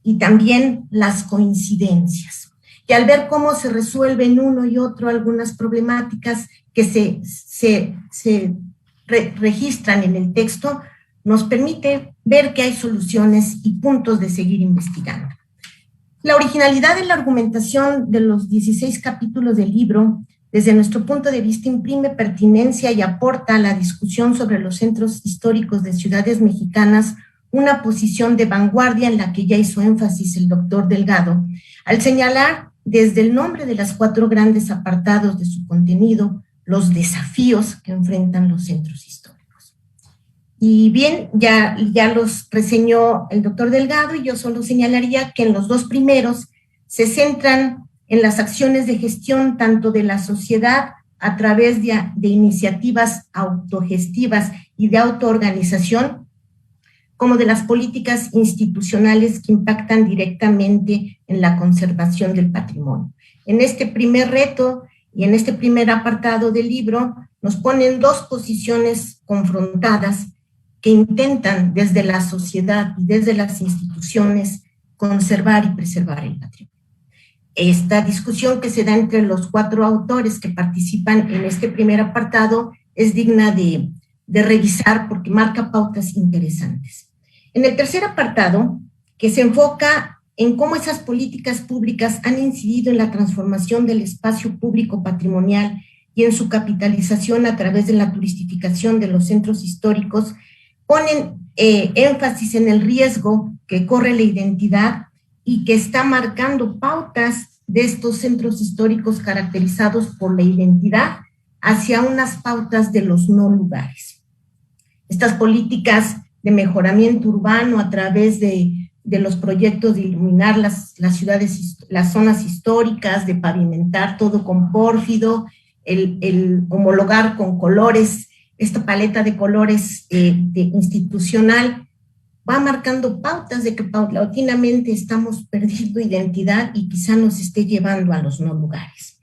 y también las coincidencias. Y al ver cómo se resuelven uno y otro algunas problemáticas que se registran en el texto, nos permite ver que hay soluciones y puntos de seguir investigando. La originalidad de la argumentación de los 16 capítulos del libro, desde nuestro punto de vista, imprime pertinencia y aporta a la discusión sobre los centros históricos de ciudades mexicanas una posición de vanguardia en la que ya hizo énfasis el doctor Delgado, al señalar desde el nombre de las 4 grandes apartados de su contenido los desafíos que enfrentan los centros históricos. Y bien, ya los reseñó el doctor Delgado, y yo solo señalaría que en los dos primeros se centran en las acciones de gestión tanto de la sociedad a través de iniciativas autogestivas y de autoorganización, como de las políticas institucionales que impactan directamente en la conservación del patrimonio. En este primer reto y en este primer apartado del libro nos ponen dos posiciones confrontadas que intentan desde la sociedad y desde las instituciones conservar y preservar el patrimonio. Esta discusión que se da entre los cuatro autores que participan en este primer apartado es digna de revisar porque marca pautas interesantes. En el tercer apartado, que se enfoca en cómo esas políticas públicas han incidido en la transformación del espacio público patrimonial y en su capitalización a través de la turistificación de los centros históricos, ponen énfasis en el riesgo que corre la identidad y que está marcando pautas de estos centros históricos caracterizados por la identidad hacia unas pautas de los no lugares. Estas políticas de mejoramiento urbano a través de los proyectos de iluminar las ciudades, las zonas históricas, de pavimentar todo con pórfido, el homologar con colores, esta paleta de colores institucional, va marcando pautas de que paulatinamente estamos perdiendo identidad y quizá nos esté llevando a los no lugares.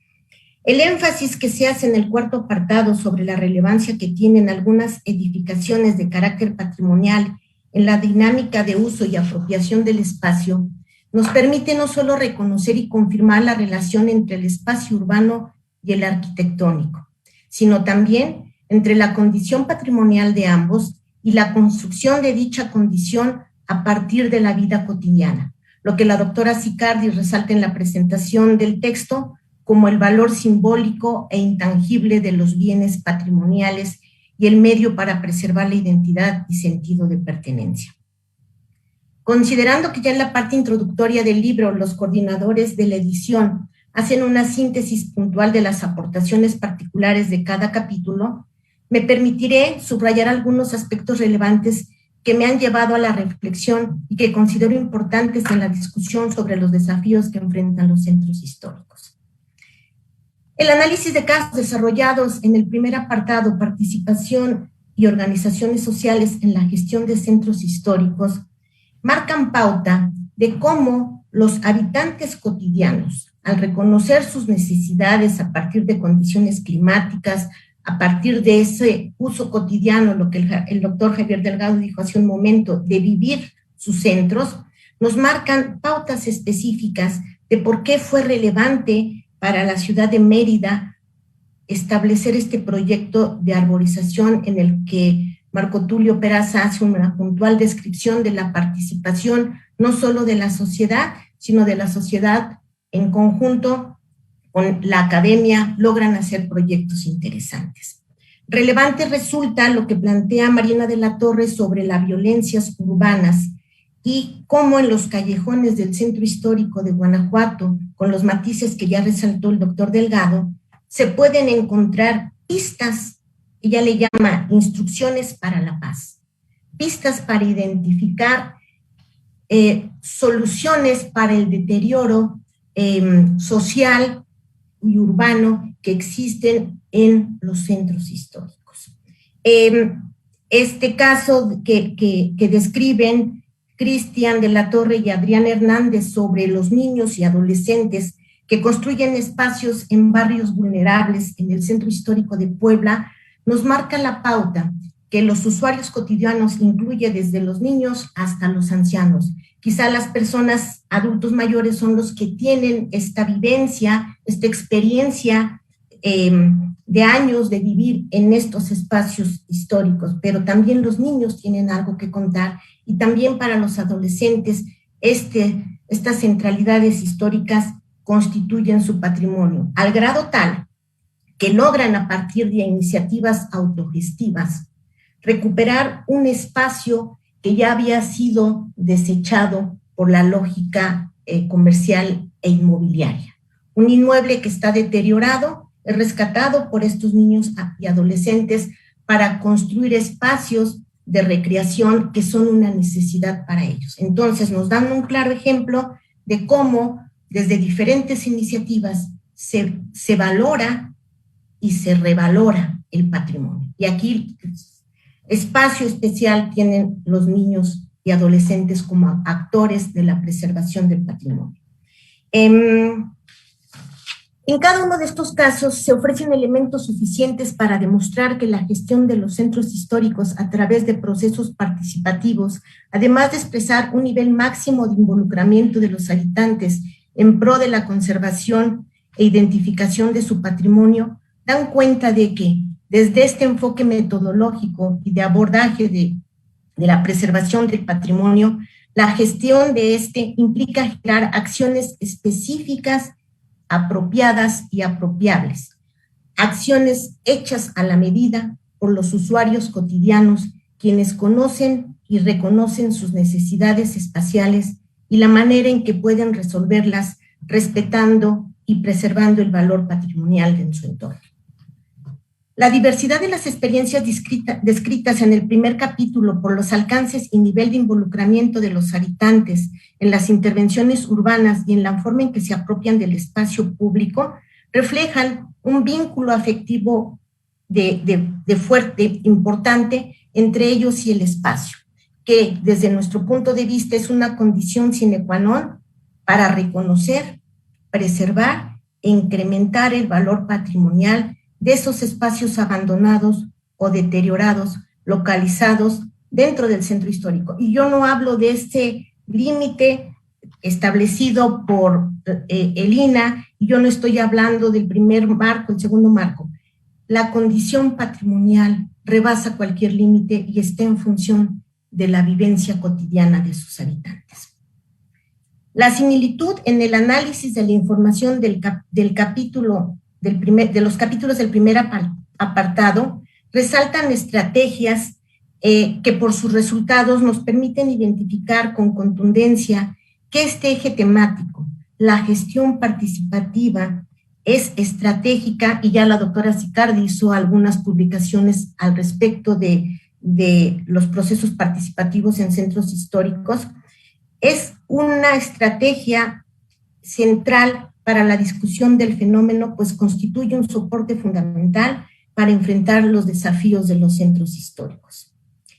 El énfasis que se hace en el cuarto apartado sobre la relevancia que tienen algunas edificaciones de carácter patrimonial en la dinámica de uso y apropiación del espacio nos permite no solo reconocer y confirmar la relación entre el espacio urbano y el arquitectónico, sino también entre la condición patrimonial de ambos y la construcción de dicha condición a partir de la vida cotidiana, lo que la doctora Sicardi resalta en la presentación del texto como el valor simbólico e intangible de los bienes patrimoniales y el medio para preservar la identidad y sentido de pertenencia. Considerando que ya en la parte introductoria del libro los coordinadores de la edición hacen una síntesis puntual de las aportaciones particulares de cada capítulo, me permitiré subrayar algunos aspectos relevantes que me han llevado a la reflexión y que considero importantes en la discusión sobre los desafíos que enfrentan los centros históricos. El análisis de casos desarrollados en el primer apartado, participación y organizaciones sociales en la gestión de centros históricos, marcan pauta de cómo los habitantes cotidianos, al reconocer sus necesidades a partir de condiciones climáticas, a partir de ese uso cotidiano, lo que el doctor Javier Delgado dijo hace un momento, de vivir sus centros, nos marcan pautas específicas de por qué fue relevante para la ciudad de Mérida establecer este proyecto de arborización en el que Marco Tulio Peraza hace una puntual descripción de la participación no solo de la sociedad, sino de la sociedad en conjunto con la academia, logran hacer proyectos interesantes. Relevante resulta lo que plantea Mariana de la Torre sobre las violencias urbanas y cómo en los callejones del centro histórico de Guanajuato, con los matices que ya resaltó el doctor Delgado, se pueden encontrar pistas, ella le llama instrucciones para la paz, pistas para identificar soluciones para el deterioro social y urbano que existen en los centros históricos. Este caso que describen Cristian de la Torre y Adrián Hernández sobre los niños y adolescentes que construyen espacios en barrios vulnerables en el centro histórico de Puebla, nos marca la pauta que los usuarios cotidianos incluye desde los niños hasta los ancianos. Quizá las personas adultos mayores son los que tienen esta vivencia, esta experiencia de años de vivir en estos espacios históricos, pero también los niños tienen algo que contar y también para los adolescentes estas centralidades históricas constituyen su patrimonio, al grado tal que logran a partir de iniciativas autogestivas recuperar un espacio que ya había sido desechado por la lógica comercial e inmobiliaria. Un inmueble que está deteriorado es rescatado por estos niños y adolescentes para construir espacios de recreación que son una necesidad para ellos. Entonces nos dan un claro ejemplo de cómo desde diferentes iniciativas se valora y se revalora el patrimonio. Y aquí espacio especial tienen los niños y adolescentes como actores de la preservación del patrimonio. En cada uno de estos casos se ofrecen elementos suficientes para demostrar que la gestión de los centros históricos a través de procesos participativos, además de expresar un nivel máximo de involucramiento de los habitantes en pro de la conservación e identificación de su patrimonio, dan cuenta de que desde este enfoque metodológico y de abordaje de la preservación del patrimonio, la gestión de este implica generar acciones específicas, apropiadas y apropiables, acciones hechas a la medida por los usuarios cotidianos, quienes conocen y reconocen sus necesidades espaciales y la manera en que pueden resolverlas, respetando y preservando el valor patrimonial de su entorno. La diversidad de las experiencias descritas en el primer capítulo por los alcances y nivel de involucramiento de los habitantes en las intervenciones urbanas y en la forma en que se apropian del espacio público reflejan un vínculo afectivo de fuerte, importante entre ellos y el espacio, que desde nuestro punto de vista es una condición sine qua non para reconocer, preservar e incrementar el valor patrimonial de esos espacios abandonados o deteriorados, localizados dentro del centro histórico. Y yo no hablo de este límite establecido por el INAH, y yo no estoy hablando del primer marco, el segundo marco. La condición patrimonial rebasa cualquier límite y está en función de la vivencia cotidiana de sus habitantes. La similitud en el análisis de la información de los capítulos del primer apartado resaltan estrategias que por sus resultados nos permiten identificar con contundencia que este eje temático, la gestión participativa, es estratégica, y ya la doctora Sicardi hizo algunas publicaciones al respecto de los procesos participativos en centros históricos. Es una estrategia central para la discusión del fenómeno, pues constituye un soporte fundamental para enfrentar los desafíos de los centros históricos.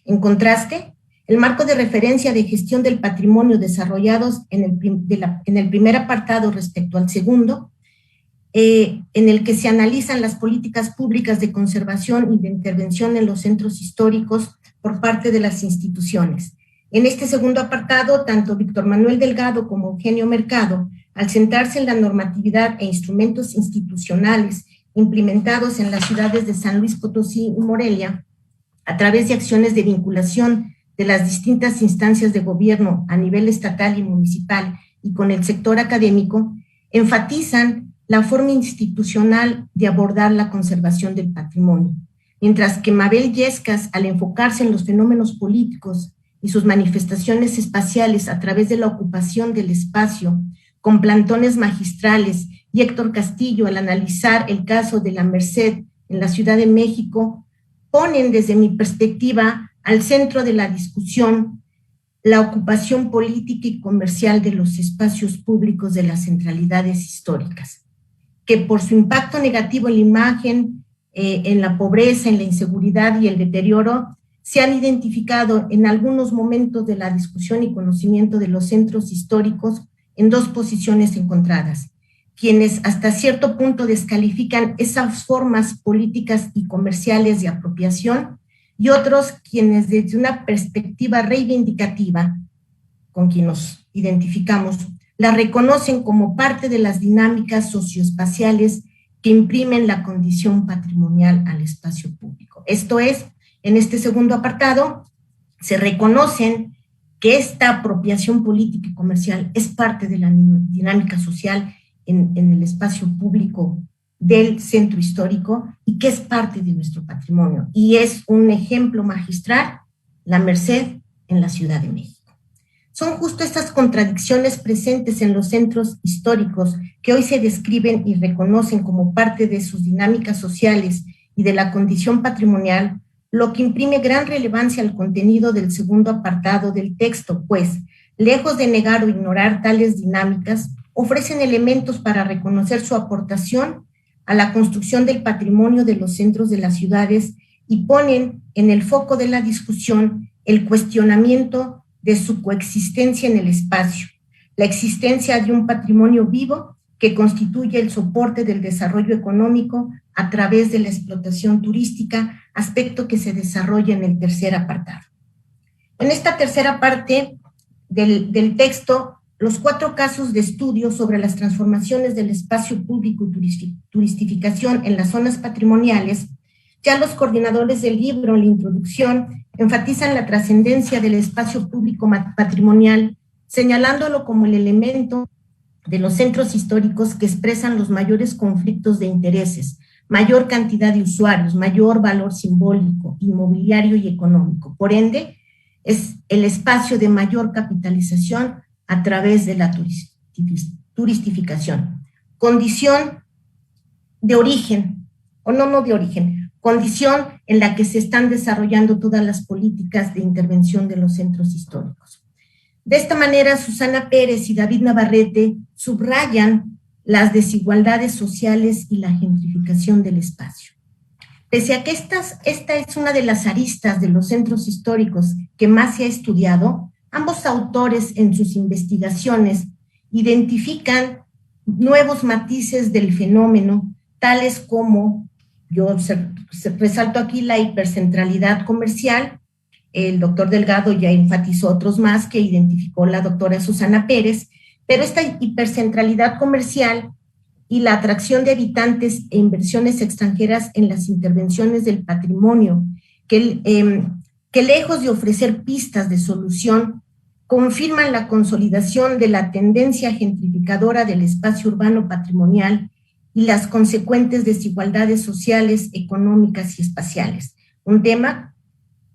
En contraste, el marco de referencia de gestión del patrimonio desarrollados en el primer apartado respecto al segundo, en el que se analizan las políticas públicas de conservación y de intervención en los centros históricos por parte de las instituciones. En este segundo apartado, tanto Víctor Manuel Delgado como Eugenio Mercado, al centrarse en la normatividad e instrumentos institucionales implementados en las ciudades de San Luis Potosí y Morelia, a través de acciones de vinculación de las distintas instancias de gobierno a nivel estatal y municipal y con el sector académico, enfatizan la forma institucional de abordar la conservación del patrimonio, mientras que Mabel Yescas, al enfocarse en los fenómenos políticos y sus manifestaciones espaciales a través de la ocupación del espacio, con plantones magistrales, y Héctor Castillo, al analizar el caso de la Merced en la Ciudad de México, ponen desde mi perspectiva al centro de la discusión la ocupación política y comercial de los espacios públicos de las centralidades históricas, que por su impacto negativo en la imagen, en la pobreza, en la inseguridad y el deterioro, se han identificado en algunos momentos de la discusión y conocimiento de los centros históricos en dos posiciones encontradas, quienes hasta cierto punto descalifican esas formas políticas y comerciales de apropiación, y otros quienes desde una perspectiva reivindicativa, con quien nos identificamos, la reconocen como parte de las dinámicas socioespaciales que imprimen la condición patrimonial al espacio público. Esto es, en este segundo apartado, se reconocen que esta apropiación política y comercial es parte de la dinámica social en el espacio público del centro histórico y que es parte de nuestro patrimonio. Y es un ejemplo magistral, la Merced en la Ciudad de México. Son justo estas contradicciones presentes en los centros históricos que hoy se describen y reconocen como parte de sus dinámicas sociales y de la condición patrimonial, lo que imprime gran relevancia al contenido del segundo apartado del texto, pues, lejos de negar o ignorar tales dinámicas, ofrecen elementos para reconocer su aportación a la construcción del patrimonio de los centros de las ciudades y ponen en el foco de la discusión el cuestionamiento de su coexistencia en el espacio, la existencia de un patrimonio vivo que constituye el soporte del desarrollo económico a través de la explotación turística, aspecto que se desarrolla en el tercer apartado. En esta tercera parte del texto, los 4 casos de estudio sobre las transformaciones del espacio público y turistificación en las zonas patrimoniales, ya los coordinadores del libro, en la introducción, enfatizan la trascendencia del espacio público patrimonial, señalándolo como el elemento de los centros históricos que expresan los mayores conflictos de intereses, mayor cantidad de usuarios, mayor valor simbólico, inmobiliario y económico. Por ende, es el espacio de mayor capitalización a través de la turistificación. Condición de origen, o no de origen, condición en la que se están desarrollando todas las políticas de intervención de los centros históricos. De esta manera, Susana Pérez y David Navarrete subrayan las desigualdades sociales y la gentrificación del espacio. Pese a que esta es una de las aristas de los centros históricos que más se ha estudiado, ambos autores en sus investigaciones identifican nuevos matices del fenómeno, tales como, yo resalto aquí la hipercentralidad comercial. El doctor Delgado ya enfatizó otros más que identificó la doctora Susana Pérez, pero esta hipercentralidad comercial y la atracción de habitantes e inversiones extranjeras en las intervenciones del patrimonio, que lejos de ofrecer pistas de solución, confirman la consolidación de la tendencia gentrificadora del espacio urbano patrimonial y las consecuentes desigualdades sociales, económicas y espaciales. Un tema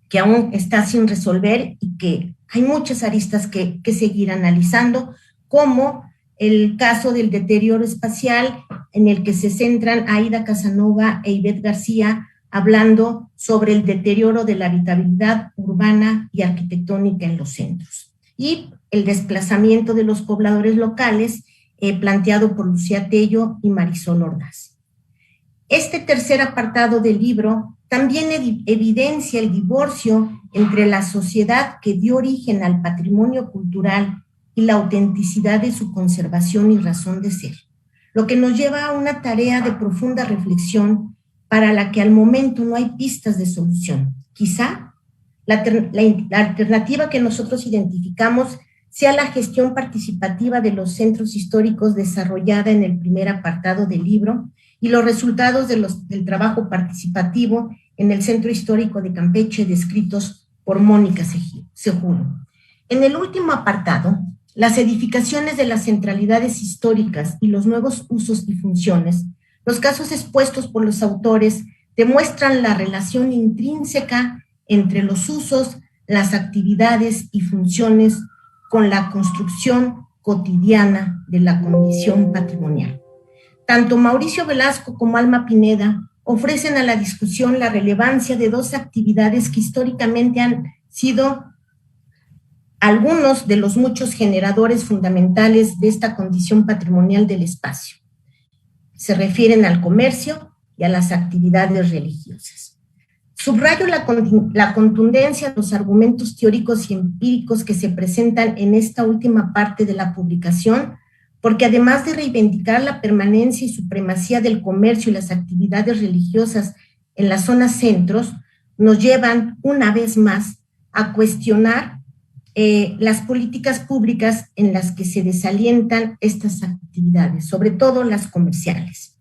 que aún está sin resolver y que hay muchas aristas que seguir analizando, como el caso del deterioro espacial, en el que se centran Aida Casanova e Ivette García, hablando sobre el deterioro de la habitabilidad urbana y arquitectónica en los centros. Y el desplazamiento de los pobladores locales, planteado por Lucía Tello y Marisol Ordaz. Este tercer apartado del libro también evidencia el divorcio entre la sociedad que dio origen al patrimonio cultural y la autenticidad de su conservación y razón de ser, lo que nos lleva a una tarea de profunda reflexión para la que al momento no hay pistas de solución. Quizá la alternativa que nosotros identificamos sea la gestión participativa de los centros históricos desarrollada en el primer apartado del libro y los resultados del trabajo participativo en el Centro Histórico de Campeche, descritos por Mónica Cejudo. En el último apartado, las edificaciones de las centralidades históricas y los nuevos usos y funciones, los casos expuestos por los autores demuestran la relación intrínseca entre los usos, las actividades y funciones con la construcción cotidiana de la condición patrimonial. Tanto Mauricio Velasco como Alma Pineda ofrecen a la discusión la relevancia de 2 actividades que históricamente han sido algunos de los muchos generadores fundamentales de esta condición patrimonial del espacio. Se refieren al comercio y a las actividades religiosas. Subrayo la contundencia de los argumentos teóricos y empíricos que se presentan en esta última parte de la publicación, porque además de reivindicar la permanencia y supremacía del comercio y las actividades religiosas en las zonas centros, nos llevan una vez más a cuestionar las políticas públicas en las que se desalientan estas actividades, sobre todo las comerciales.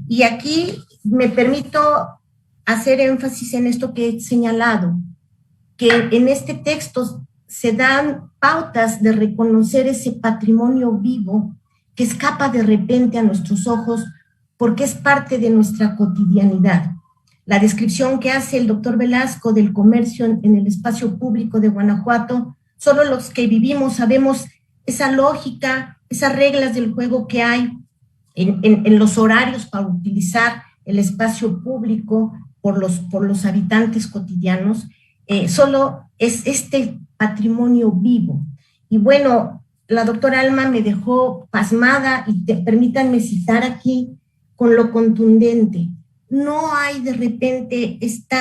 Y aquí me permito hacer énfasis en esto que he señalado, que en este texto se dan pautas de reconocer ese patrimonio vivo que escapa de repente a nuestros ojos porque es parte de nuestra cotidianidad. La descripción que hace el doctor Velasco del comercio en el espacio público de Guanajuato, solo los que vivimos sabemos esa lógica, esas reglas del juego que hay en los horarios para utilizar el espacio público, por los habitantes cotidianos, solo es este patrimonio vivo. Y bueno, la doctora Alma me dejó pasmada y permítanme citar aquí con lo contundente. No hay de repente este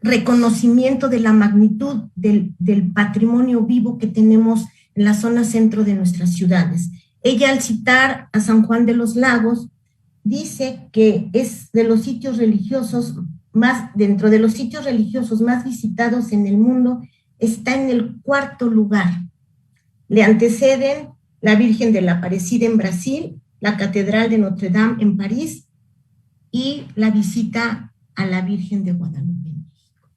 reconocimiento de la magnitud del patrimonio vivo que tenemos en la zona centro de nuestras ciudades. Ella, al citar a San Juan de los Lagos, dice que es de los sitios religiosos dentro de los sitios religiosos más visitados en el mundo, está en el 4º lugar. Le anteceden la Virgen de la Aparecida en Brasil, la Catedral de Notre Dame en París y la visita a la Virgen de Guadalupe en México.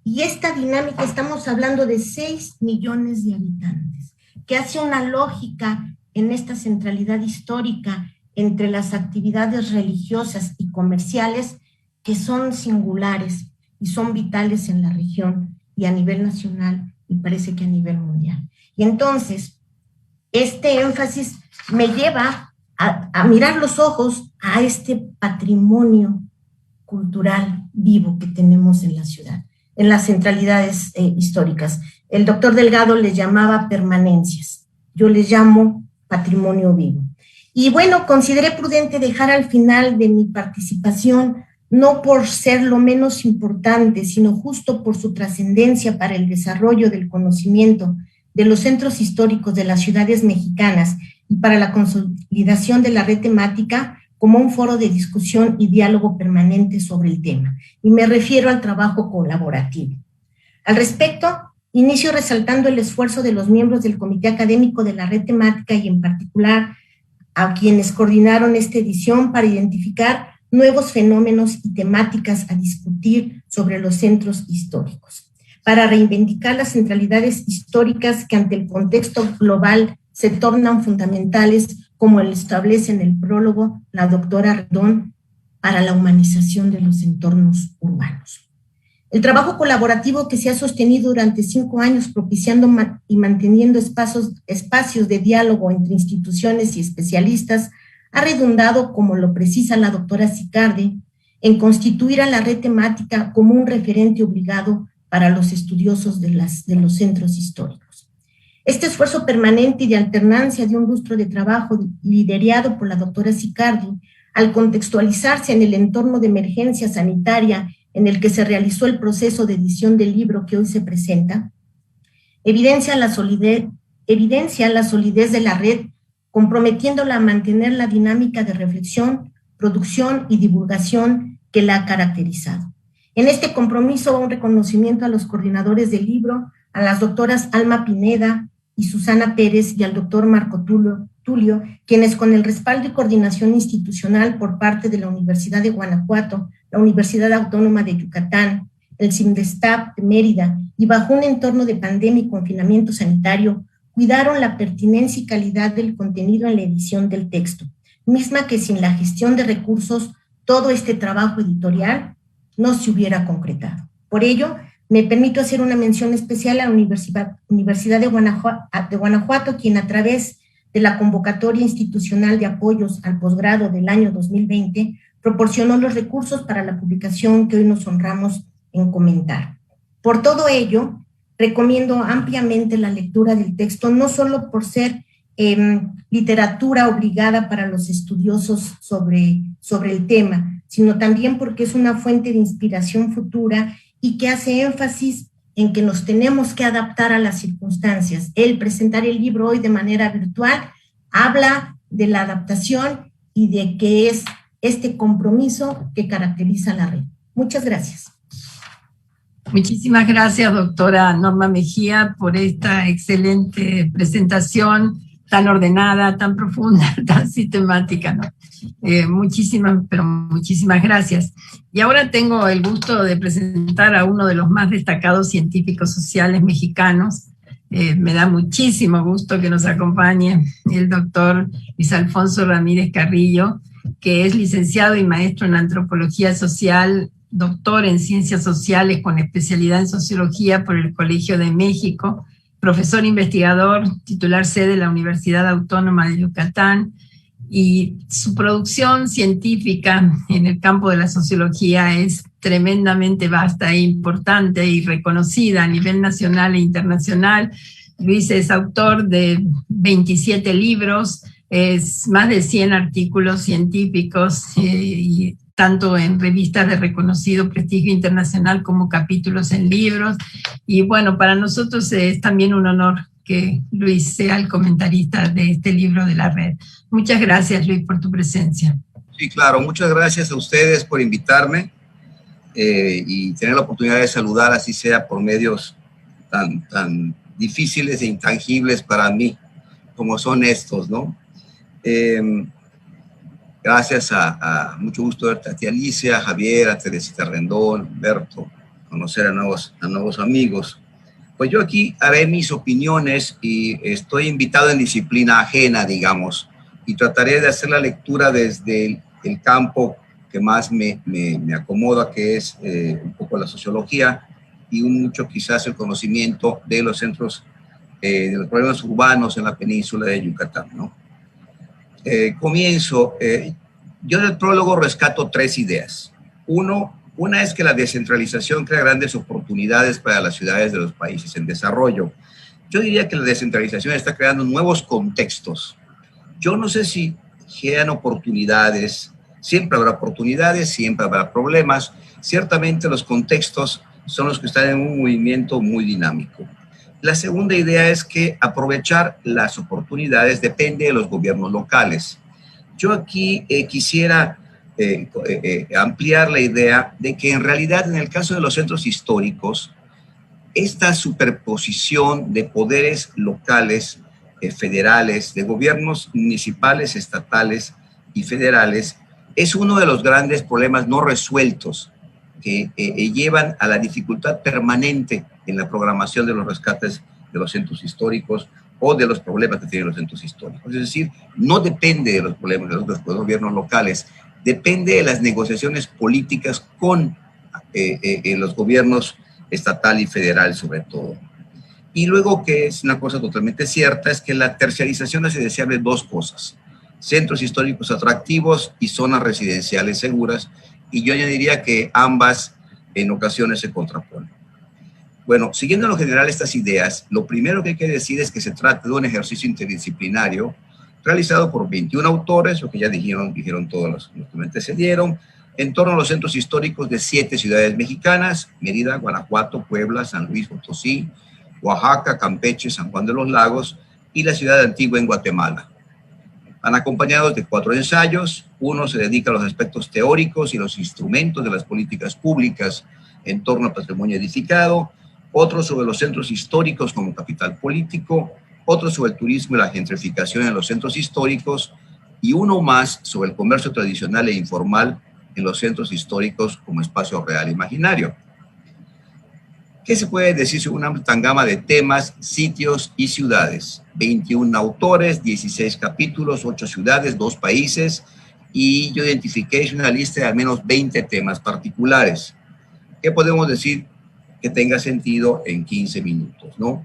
Y esta dinámica, estamos hablando de 6 millones de habitantes, que hace una lógica en esta centralidad histórica entre las actividades religiosas y comerciales que son singulares y son vitales en la región y a nivel nacional y parece que a nivel mundial. Y entonces, este énfasis me lleva a mirar los ojos a este patrimonio cultural vivo que tenemos en la ciudad, en las centralidades históricas. El doctor Delgado les llamaba permanencias, yo les llamo patrimonio vivo. Y bueno, consideré prudente dejar al final de mi participación, no por ser lo menos importante, sino justo por su trascendencia para el desarrollo del conocimiento de los centros históricos de las ciudades mexicanas y para la consolidación de la red temática como un foro de discusión y diálogo permanente sobre el tema. Y me refiero al trabajo colaborativo. Al respecto, inicio resaltando el esfuerzo de los miembros del Comité Académico de la Red Temática y en particular a quienes coordinaron esta edición para identificar nuevos fenómenos y temáticas a discutir sobre los centros históricos, para reivindicar las centralidades históricas que ante el contexto global se tornan fundamentales, como lo establece en el prólogo la doctora Rendón, para la humanización de los entornos urbanos. El trabajo colaborativo que se ha sostenido durante 5 años propiciando y manteniendo espacios de diálogo entre instituciones y especialistas ha redundado, como lo precisa la doctora Sicardi, en constituir a la red temática como un referente obligado para los estudiosos de los centros históricos. Este esfuerzo permanente y de alternancia de un lustro de trabajo liderado por la doctora Sicardi, al contextualizarse en el entorno de emergencia sanitaria en el que se realizó el proceso de edición del libro que hoy se presenta, evidencia la solidez de la red, comprometiéndola a mantener la dinámica de reflexión, producción y divulgación que la ha caracterizado. En este compromiso, un reconocimiento a los coordinadores del libro, a las doctoras Alma Pineda y Susana Pérez y al doctor Marco Tulio, quienes con el respaldo y coordinación institucional por parte de la Universidad de Guanajuato, la Universidad Autónoma de Yucatán, el CIMDESTAP de Mérida y bajo un entorno de pandemia y confinamiento sanitario, cuidaron la pertinencia y calidad del contenido en la edición del texto, misma que sin la gestión de recursos, todo este trabajo editorial no se hubiera concretado. Por ello, me permito hacer una mención especial a la Universidad de Guanajuato, quien a través de la convocatoria institucional de apoyos al posgrado del año 2020, proporcionó los recursos para la publicación que hoy nos honramos en comentar. Por todo ello, recomiendo ampliamente la lectura del texto, no solo por ser literatura obligada para los estudiosos sobre el tema, sino también porque es una fuente de inspiración futura y que hace énfasis en que nos tenemos que adaptar a las circunstancias. El presentar el libro hoy de manera virtual habla de la adaptación y de que es este compromiso que caracteriza la red. Muchas gracias. Muchísimas gracias, doctora Norma Mejía, por esta excelente presentación tan ordenada, tan profunda, tan sistemática, ¿no? Muchísimas gracias. Y ahora tengo el gusto de presentar a uno de los más destacados científicos sociales mexicanos. Me da muchísimo gusto que nos acompañe el doctor Luis Alfonso Ramírez Carrillo, que es licenciado y maestro en antropología social, doctor en ciencias sociales con especialidad en sociología por el Colegio de México, profesor investigador, titular sede de la Universidad Autónoma de Yucatán, y su producción científica en el campo de la sociología es tremendamente vasta e importante y reconocida a nivel nacional e internacional. Luis es autor de 27 libros, es más de 100 artículos científicos, y tanto en revistas de reconocido prestigio internacional como capítulos en libros. Y bueno, para nosotros es también un honor que Luis sea el comentarista de este libro de la red. Muchas gracias, Luis, por tu presencia. Sí, claro, muchas gracias a ustedes por invitarme y tener la oportunidad de saludar, así sea por medios tan difíciles e intangibles para mí, como son estos, ¿no? Gracias a mucho gusto verte a ti, Alicia, a Javier, a Teresita Rendón, Berto, conocer a nuevos amigos. Pues yo aquí haré mis opiniones y estoy invitado en disciplina ajena, digamos, y trataré de hacer la lectura desde el campo que más me acomoda, que es un poco la sociología y mucho quizás el conocimiento de los centros, de los problemas urbanos en la península de Yucatán, ¿no? Comienzo. Yo del prólogo rescato 3 ideas. Una es que la descentralización crea grandes oportunidades para las ciudades de los países en desarrollo. Yo diría que la descentralización está creando nuevos contextos. Yo no sé si generan oportunidades. Siempre habrá oportunidades, siempre habrá problemas. Ciertamente los contextos son los que están en un movimiento muy dinámico. La segunda idea es que aprovechar las oportunidades depende de los gobiernos locales. Yo aquí quisiera ampliar la idea de que en realidad en el caso de los centros históricos, esta superposición de poderes locales, federales, de gobiernos municipales, estatales y federales, es uno de los grandes problemas no resueltos que llevan a la dificultad permanente en la programación de los rescates de los centros históricos o de los problemas que tienen los centros históricos. Es decir, no depende de los problemas de los gobiernos locales, depende de las negociaciones políticas con los gobiernos estatal y federal sobre todo. Y luego, que es una cosa totalmente cierta, es que la terciarización hace deseable 2 cosas: centros históricos atractivos y zonas residenciales seguras, y yo añadiría que ambas en ocasiones se contraponen. Bueno, siguiendo en lo general estas ideas, lo primero que hay que decir es que se trata de un ejercicio interdisciplinario realizado por 21 autores, lo que ya dijeron todos los que me antecedieron, en torno a los centros históricos de 7 ciudades mexicanas: Mérida, Guanajuato, Puebla, San Luis Potosí, Oaxaca, Campeche, San Juan de los Lagos y la ciudad de Antigua en Guatemala. Van acompañados de 4 ensayos. Uno se dedica a los aspectos teóricos y los instrumentos de las políticas públicas en torno al patrimonio edificado, otro sobre los centros históricos como capital político, otro sobre el turismo y la gentrificación en los centros históricos, y uno más sobre el comercio tradicional e informal en los centros históricos como espacio real e imaginario. ¿Qué se puede decir sobre una tan gama de temas, sitios y ciudades? 21 autores, 16 capítulos, 8 ciudades, 2 países, y yo identifiqué una lista de al menos 20 temas particulares. ¿Qué podemos decir que tenga sentido en 15 minutos, ¿no?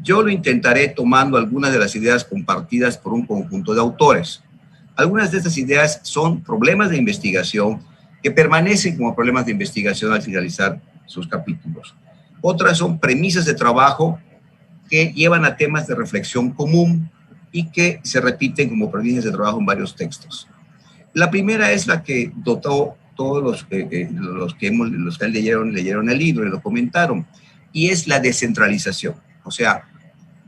Yo lo intentaré tomando algunas de las ideas compartidas por un conjunto de autores. Algunas de estas ideas son problemas de investigación que permanecen como problemas de investigación al finalizar sus capítulos. Otras son premisas de trabajo que llevan a temas de reflexión común y que se repiten como premisas de trabajo en varios textos. La primera es la que dotó todos los que leyeron el libro y lo comentaron, y es la descentralización. O sea,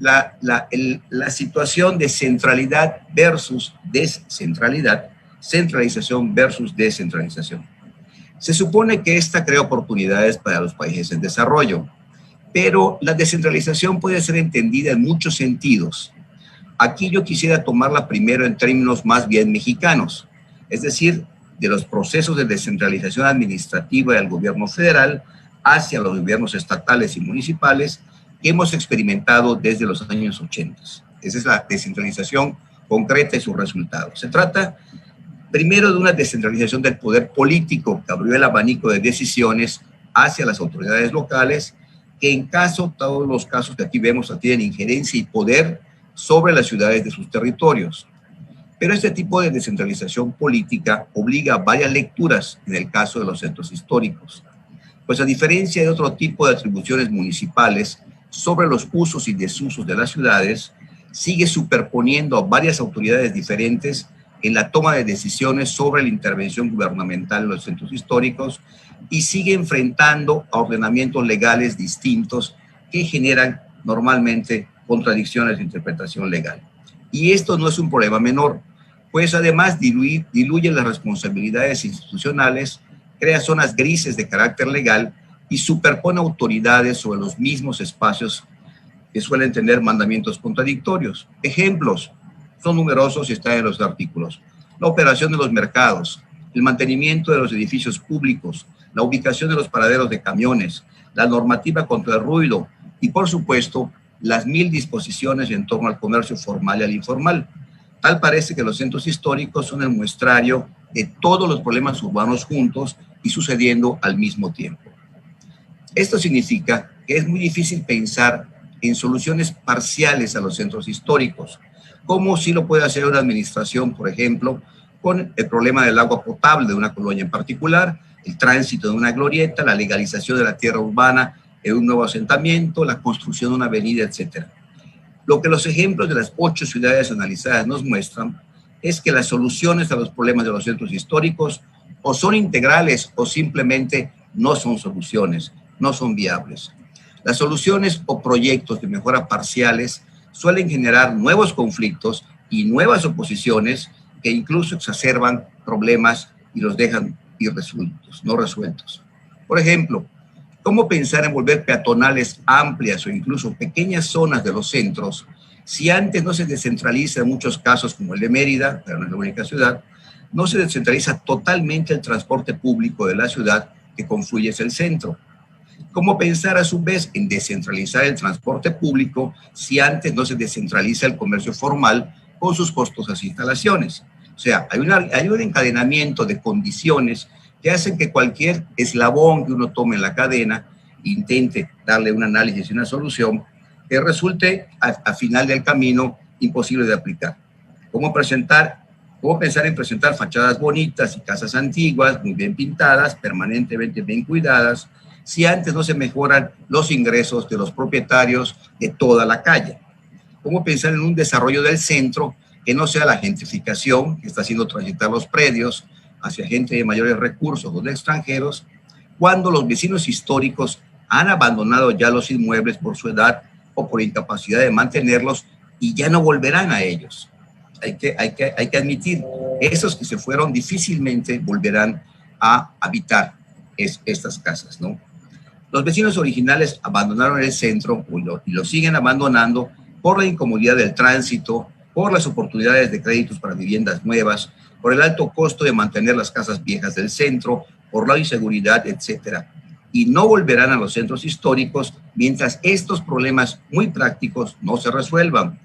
la situación de centralidad versus descentralidad, centralización versus descentralización. Se supone que esta crea oportunidades para los países en desarrollo, pero la descentralización puede ser entendida en muchos sentidos. Aquí yo quisiera tomarla primero en términos más bien mexicanos, es decir, de los procesos de descentralización administrativa del gobierno federal hacia los gobiernos estatales y municipales que hemos experimentado desde los años 80. Esa es la descentralización concreta y sus resultados. Se trata primero de una descentralización del poder político que abrió el abanico de decisiones hacia las autoridades locales, que en todos los casos que aquí vemos tienen injerencia y poder sobre las ciudades de sus territorios. Pero este tipo de descentralización política obliga a varias lecturas en el caso de los centros históricos. Pues a diferencia de otro tipo de atribuciones municipales sobre los usos y desusos de las ciudades, sigue superponiendo a varias autoridades diferentes en la toma de decisiones sobre la intervención gubernamental en los centros históricos y sigue enfrentando a ordenamientos legales distintos que generan normalmente contradicciones de interpretación legal. Y esto no es un problema menor, pues además diluye las responsabilidades institucionales, crea zonas grises de carácter legal y superpone autoridades sobre los mismos espacios que suelen tener mandamientos contradictorios. Ejemplos son numerosos y están en los artículos. La operación de los mercados, el mantenimiento de los edificios públicos, la ubicación de los paraderos de camiones, la normativa contra el ruido y, por supuesto, las 1000 disposiciones en torno al comercio formal y al informal. Tal parece que los centros históricos son el muestrario de todos los problemas urbanos juntos y sucediendo al mismo tiempo. Esto significa que es muy difícil pensar en soluciones parciales a los centros históricos, como si lo puede hacer una administración, por ejemplo, con el problema del agua potable de una colonia en particular, el tránsito de una glorieta, la legalización de la tierra urbana en un nuevo asentamiento, la construcción de una avenida, etc. Lo que los ejemplos de las 8 ciudades analizadas nos muestran es que las soluciones a los problemas de los centros históricos o son integrales o simplemente no son soluciones, no son viables. Las soluciones o proyectos de mejora parciales suelen generar nuevos conflictos y nuevas oposiciones que incluso exacerban problemas y los dejan irresueltos, no resueltos. Por ejemplo, ¿cómo pensar en volver peatonales amplias o incluso pequeñas zonas de los centros si antes no se descentraliza en muchos casos, como el de Mérida, pero no es la única ciudad, no se descentraliza totalmente el transporte público de la ciudad que confluye hacia el centro? ¿Cómo pensar a su vez en descentralizar el transporte público si antes no se descentraliza el comercio formal con sus costosas instalaciones? O sea, hay un encadenamiento de condiciones que hacen que cualquier eslabón que uno tome en la cadena intente darle un análisis y una solución que resulte al final del camino imposible de aplicar. ¿Cómo pensar en presentar fachadas bonitas y casas antiguas, muy bien pintadas, permanentemente bien cuidadas, si antes no se mejoran los ingresos de los propietarios de toda la calle? ¿Cómo pensar en un desarrollo del centro que no sea la gentrificación que está haciendo transitar los predios hacia gente de mayores recursos o de extranjeros, cuando los vecinos históricos han abandonado ya los inmuebles por su edad o por incapacidad de mantenerlos y ya no volverán a ellos? Hay que admitir, esos que se fueron difícilmente volverán a habitar estas casas, ¿no? Los vecinos originales abandonaron el centro y lo siguen abandonando por la incomodidad del tránsito, por las oportunidades de créditos para viviendas nuevas, por el alto costo de mantener las casas viejas del centro, por la inseguridad, etc. Y no volverán a los centros históricos mientras estos problemas muy prácticos no se resuelvan.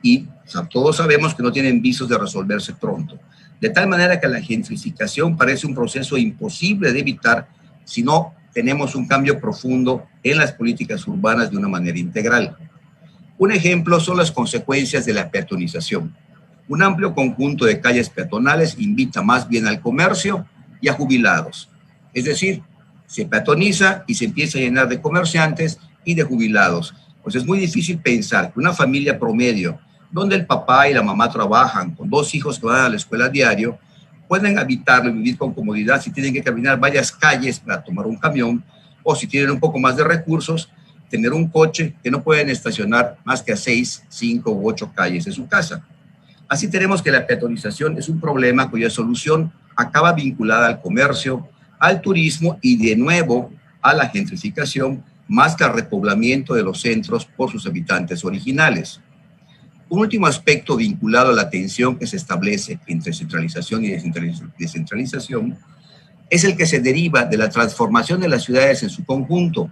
Y todos sabemos que no tienen visos de resolverse pronto. De tal manera que la gentrificación parece un proceso imposible de evitar si no tenemos un cambio profundo en las políticas urbanas de una manera integral. Un ejemplo son las consecuencias de la peatonización. Un amplio conjunto de calles peatonales invita más bien al comercio y a jubilados. Es decir, se peatoniza y se empieza a llenar de comerciantes y de jubilados. Pues es muy difícil pensar que una familia promedio, donde el papá y la mamá trabajan con 2 hijos que van a la escuela diario, pueden habitarlo y vivir con comodidad si tienen que caminar varias calles para tomar un camión, o si tienen un poco más de recursos, tener un coche que no pueden estacionar más que a 6, 5 u 8 calles de su casa. Así tenemos que la peatonización es un problema cuya solución acaba vinculada al comercio, al turismo y de nuevo a la gentrificación, más que al repoblamiento de los centros por sus habitantes originales. Un último aspecto vinculado a la tensión que se establece entre centralización y descentralización es el que se deriva de la transformación de las ciudades en su conjunto,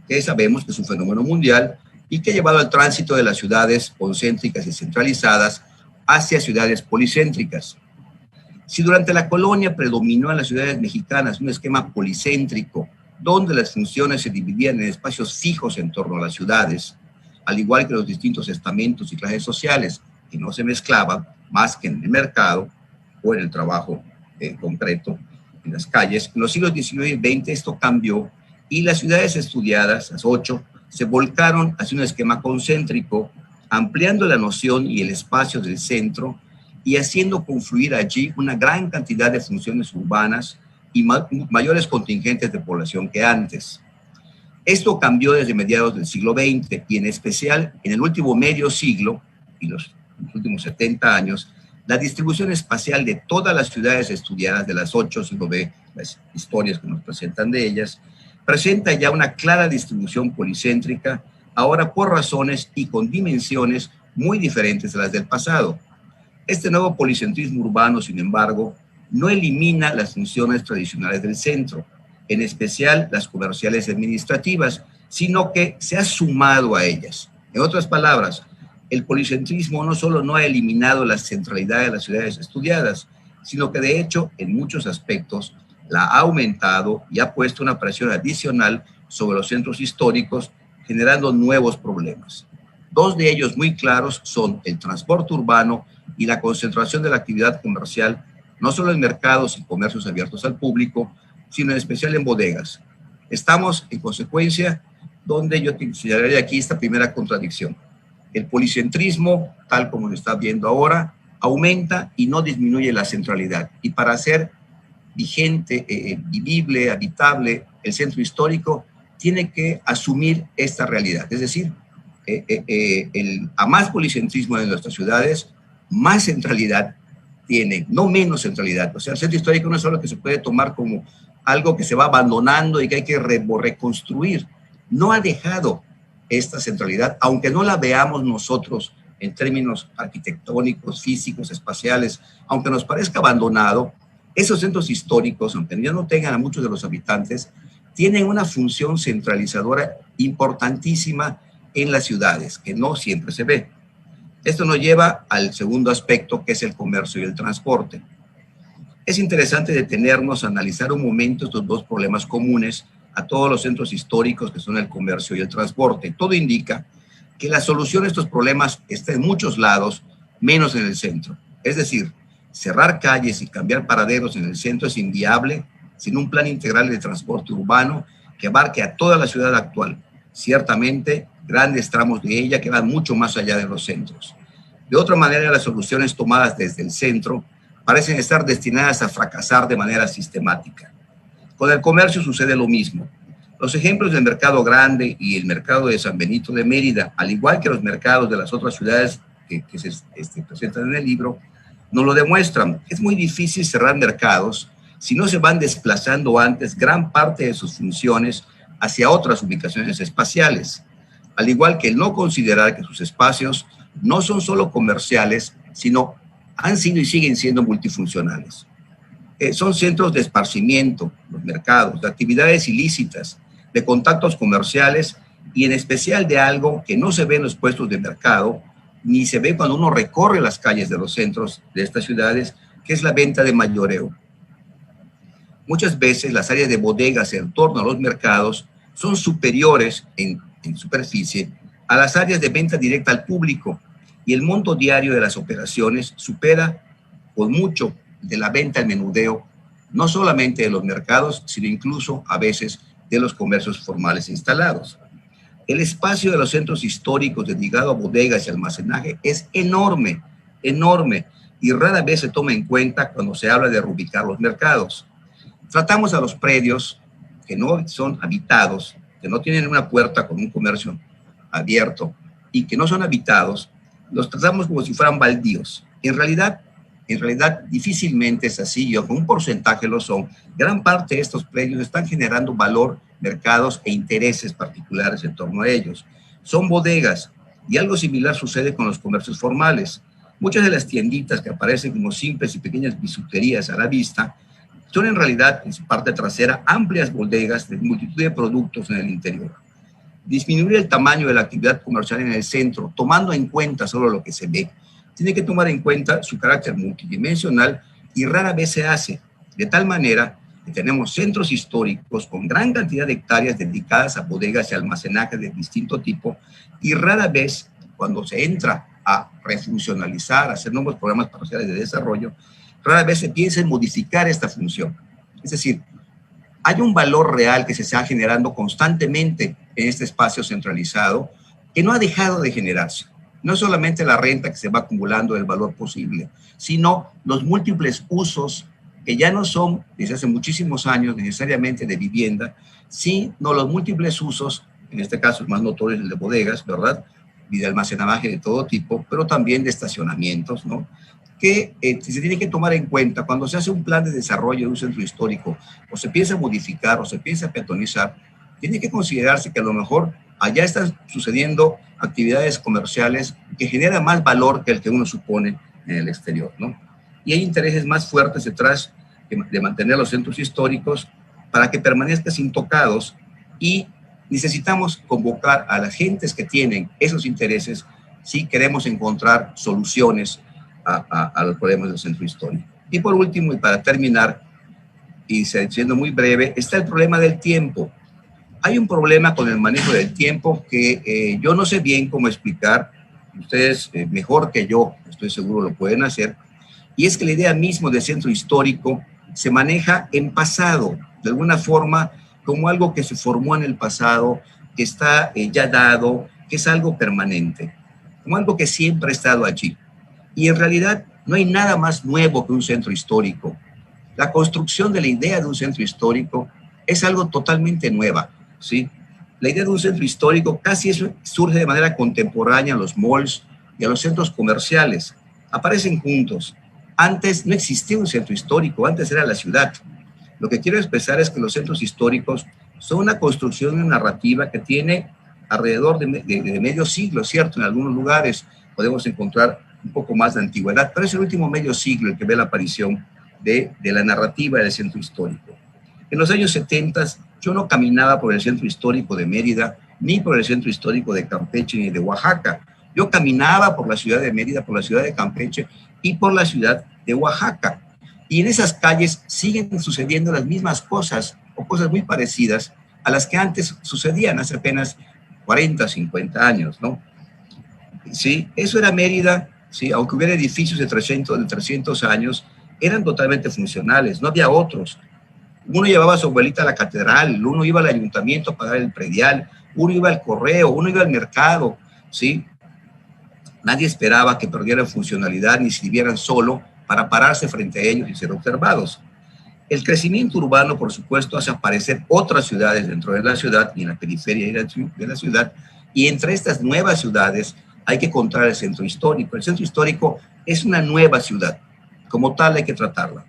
que sabemos que es un fenómeno mundial y que ha llevado al tránsito de las ciudades concéntricas y centralizadas hacia ciudades policéntricas. Si durante la colonia predominó en las ciudades mexicanas un esquema policéntrico, donde las funciones se dividían en espacios fijos en torno a las ciudades, al igual que los distintos estamentos y clases sociales que no se mezclaban, más que en el mercado o en el trabajo concreto en las calles. En los siglos XIX y XX esto cambió y las ciudades estudiadas, las 8, se volcaron hacia un esquema concéntrico, ampliando la noción y el espacio del centro y haciendo confluir allí una gran cantidad de funciones urbanas y mayores contingentes de población que antes. Esto cambió desde mediados del siglo XX y en especial en el último medio siglo y los últimos 70 años, la distribución espacial de todas las ciudades estudiadas de las 8, si uno ve las historias que nos presentan de ellas, presenta ya una clara distribución policéntrica, ahora por razones y con dimensiones muy diferentes de las del pasado. Este nuevo policentrismo urbano, sin embargo, no elimina las funciones tradicionales del centro, en especial las comerciales y administrativas, sino que se ha sumado a ellas. En otras palabras, el policentrismo no solo no ha eliminado la centralidad de las ciudades estudiadas, sino que de hecho, en muchos aspectos, la ha aumentado y ha puesto una presión adicional sobre los centros históricos, generando nuevos problemas. Dos de ellos muy claros son el transporte urbano y la concentración de la actividad comercial, no solo en mercados y comercios abiertos al público, sino en especial en bodegas. Estamos, en consecuencia, donde yo te señalaría aquí esta primera contradicción. El policentrismo, tal como lo está viendo ahora, aumenta y no disminuye la centralidad. Y para hacer vigente, vivible, habitable el centro histórico, tiene que asumir esta realidad. Es decir, a más policentrismo en nuestras ciudades, más centralidad tiene, no menos centralidad. O sea, el centro histórico no es solo que se puede tomar como algo que se va abandonando y que hay que reconstruir. No ha dejado esta centralidad, aunque no la veamos nosotros en términos arquitectónicos, físicos, espaciales, aunque nos parezca abandonado, esos centros históricos, aunque ya no tengan a muchos de los habitantes, tienen una función centralizadora importantísima en las ciudades, que no siempre se ve. Esto nos lleva al segundo aspecto, que es el comercio y el transporte. Es interesante detenernos a analizar un momento estos dos problemas comunes a todos los centros históricos, que son el comercio y el transporte. Todo indica que la solución a estos problemas está en muchos lados, menos en el centro. Es decir, cerrar calles y cambiar paraderos en el centro es inviable sin un plan integral de transporte urbano que abarque a toda la ciudad actual. Ciertamente, grandes tramos de ella que van mucho más allá de los centros. De otra manera, las soluciones tomadas desde el centro parecen estar destinadas a fracasar de manera sistemática. Con el comercio sucede lo mismo. Los ejemplos del Mercado Grande y el Mercado de San Benito de Mérida, al igual que los mercados de las otras ciudades que se presentan en el libro, nos lo demuestran. Es muy difícil cerrar mercados si no se van desplazando antes gran parte de sus funciones hacia otras ubicaciones espaciales, al igual que el no considerar que sus espacios no son solo comerciales, sino han sido y siguen siendo multifuncionales. Son centros de esparcimiento, los mercados, de actividades ilícitas, de contactos comerciales y en especial de algo que no se ve en los puestos de mercado, ni se ve cuando uno recorre las calles de los centros de estas ciudades, que es la venta de mayoreo. Muchas veces las áreas de bodegas en torno a los mercados son superiores en superficie a las áreas de venta directa al público y el monto diario de las operaciones supera con mucho de la venta al menudeo, no solamente de los mercados, sino incluso a veces de los comercios formales instalados. El espacio de los centros históricos dedicado a bodegas y almacenaje es enorme, enorme, y rara vez se toma en cuenta cuando se habla de reubicar los mercados. Tratamos a los predios que no son habitados, que no tienen una puerta con un comercio abierto y que no son habitados, los tratamos como si fueran baldíos. En realidad difícilmente es así, y aunque un porcentaje lo son, gran parte de estos predios están generando valor, mercados e intereses particulares en torno a ellos. Son bodegas, y algo similar sucede con los comercios formales. Muchas de las tienditas que aparecen como simples y pequeñas bisuterías a la vista son en realidad, en su parte trasera, amplias bodegas de multitud de productos en el interior. Disminuir el tamaño de la actividad comercial en el centro, tomando en cuenta solo lo que se ve, tiene que tomar en cuenta su carácter multidimensional y rara vez se hace, de tal manera que tenemos centros históricos con gran cantidad de hectáreas dedicadas a bodegas y almacenajes de distinto tipo y rara vez cuando se entra a refuncionalizar, a hacer nuevos programas parciales de desarrollo, rara vez se piensa en modificar esta función. Es decir, hay un valor real que se está generando constantemente en este espacio centralizado que no ha dejado de generarse. No solamente la renta que se va acumulando del valor posible, sino los múltiples usos que ya no son, desde hace muchísimos años, necesariamente de vivienda, sino los múltiples usos, en este caso el más notorio es el de bodegas, ¿verdad? Y de almacenaje de todo tipo, pero también de estacionamientos, ¿no? Que se tiene que tomar en cuenta cuando se hace un plan de desarrollo de un centro histórico, o se piensa modificar, o se piensa peatonizar, tiene que considerarse que a lo mejor allá están sucediendo actividades comerciales que generan más valor que el que uno supone en el exterior, ¿no? Y hay intereses más fuertes detrás de mantener los centros históricos para que permanezcan intocados, y necesitamos convocar a las gentes que tienen esos intereses si queremos encontrar soluciones a los problemas del centro histórico. Y por último, y para terminar, y siendo muy breve, está el problema del tiempo. Hay un problema con el manejo del tiempo que yo no sé bien cómo explicar. Ustedes mejor que yo, estoy seguro, lo pueden hacer. Y es que la idea misma del centro histórico se maneja en pasado, de alguna forma, como algo que se formó en el pasado, que está ya dado, que es algo permanente, como algo que siempre ha estado allí. Y en realidad no hay nada más nuevo que un centro histórico. La construcción de la idea de un centro histórico es algo totalmente nueva, ¿sí? La idea de un centro histórico casi surge de manera contemporánea a los malls y a los centros comerciales. Aparecen juntos. Antes no existía un centro histórico, antes era la ciudad. Lo que quiero expresar es que los centros históricos son una construcción, una narrativa que tiene alrededor de medio siglo, ¿cierto? En algunos lugares podemos encontrar un poco más de antigüedad, pero es el último medio siglo el que ve la aparición de la narrativa del centro histórico. En los años 70 yo no caminaba por el centro histórico de Mérida, ni por el centro histórico de Campeche, ni de Oaxaca. Yo caminaba por la ciudad de Mérida, por la ciudad de Campeche y por la ciudad de Oaxaca. Y en esas calles siguen sucediendo las mismas cosas, o cosas muy parecidas a las que antes sucedían hace apenas 40, 50 años, ¿no? Sí, eso era Mérida, sí, aunque hubiera edificios de 300 años, eran totalmente funcionales, no había otros. Uno llevaba a su abuelita a la catedral, uno iba al ayuntamiento a pagar el predial, uno iba al correo, uno iba al mercado, ¿sí? Nadie esperaba que perdieran funcionalidad ni se vivieran solo para pararse frente a ellos y ser observados. El crecimiento urbano, por supuesto, hace aparecer otras ciudades dentro de la ciudad y en la periferia de la ciudad, y entre estas nuevas ciudades hay que encontrar el centro histórico. El centro histórico es una nueva ciudad, como tal hay que tratarla.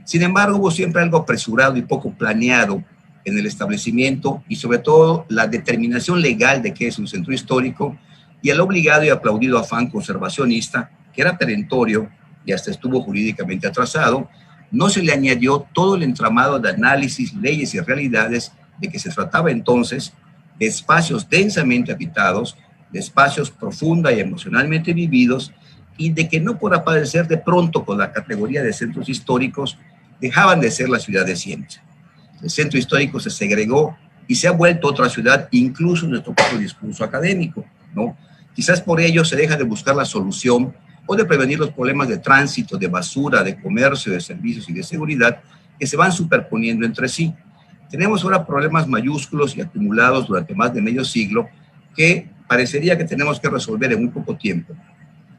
Sin embargo, hubo siempre algo apresurado y poco planeado en el establecimiento y sobre todo la determinación legal de qué es un centro histórico y el obligado y aplaudido afán conservacionista, que era perentorio y hasta estuvo jurídicamente atrasado. No se le añadió todo el entramado de análisis, leyes y realidades de que se trataba entonces de espacios densamente habitados, de espacios profunda y emocionalmente vividos, y de que no por aparecer de pronto con la categoría de centros históricos, dejaban de ser la ciudad de siempre. El centro histórico se segregó y se ha vuelto otra ciudad, incluso en nuestro propio discurso académico, ¿no? Quizás por ello se deja de buscar la solución o de prevenir los problemas de tránsito, de basura, de comercio, de servicios y de seguridad que se van superponiendo entre sí. Tenemos ahora problemas mayúsculos y acumulados durante más de medio siglo que parecería que tenemos que resolver en muy poco tiempo.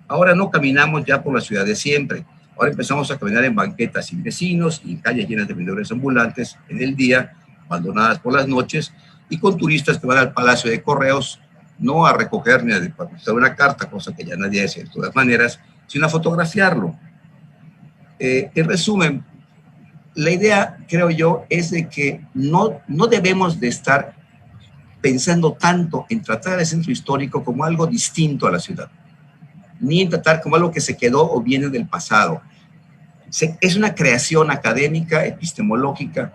Ahora no caminamos ya por la ciudad de siempre. Ahora empezamos a caminar en banquetas sin vecinos y en calles llenas de vendedores ambulantes en el día, abandonadas por las noches, y con turistas que van al Palacio de Correos no a recoger ni a depositar una carta, cosa que ya nadie hace de todas maneras, sino a fotografiarlo. En resumen, la idea, creo yo, es de que no debemos de estar pensando tanto en tratar al centro histórico como algo distinto a la ciudad, ni en tratar como algo que se quedó o viene del pasado. Es una creación académica, epistemológica,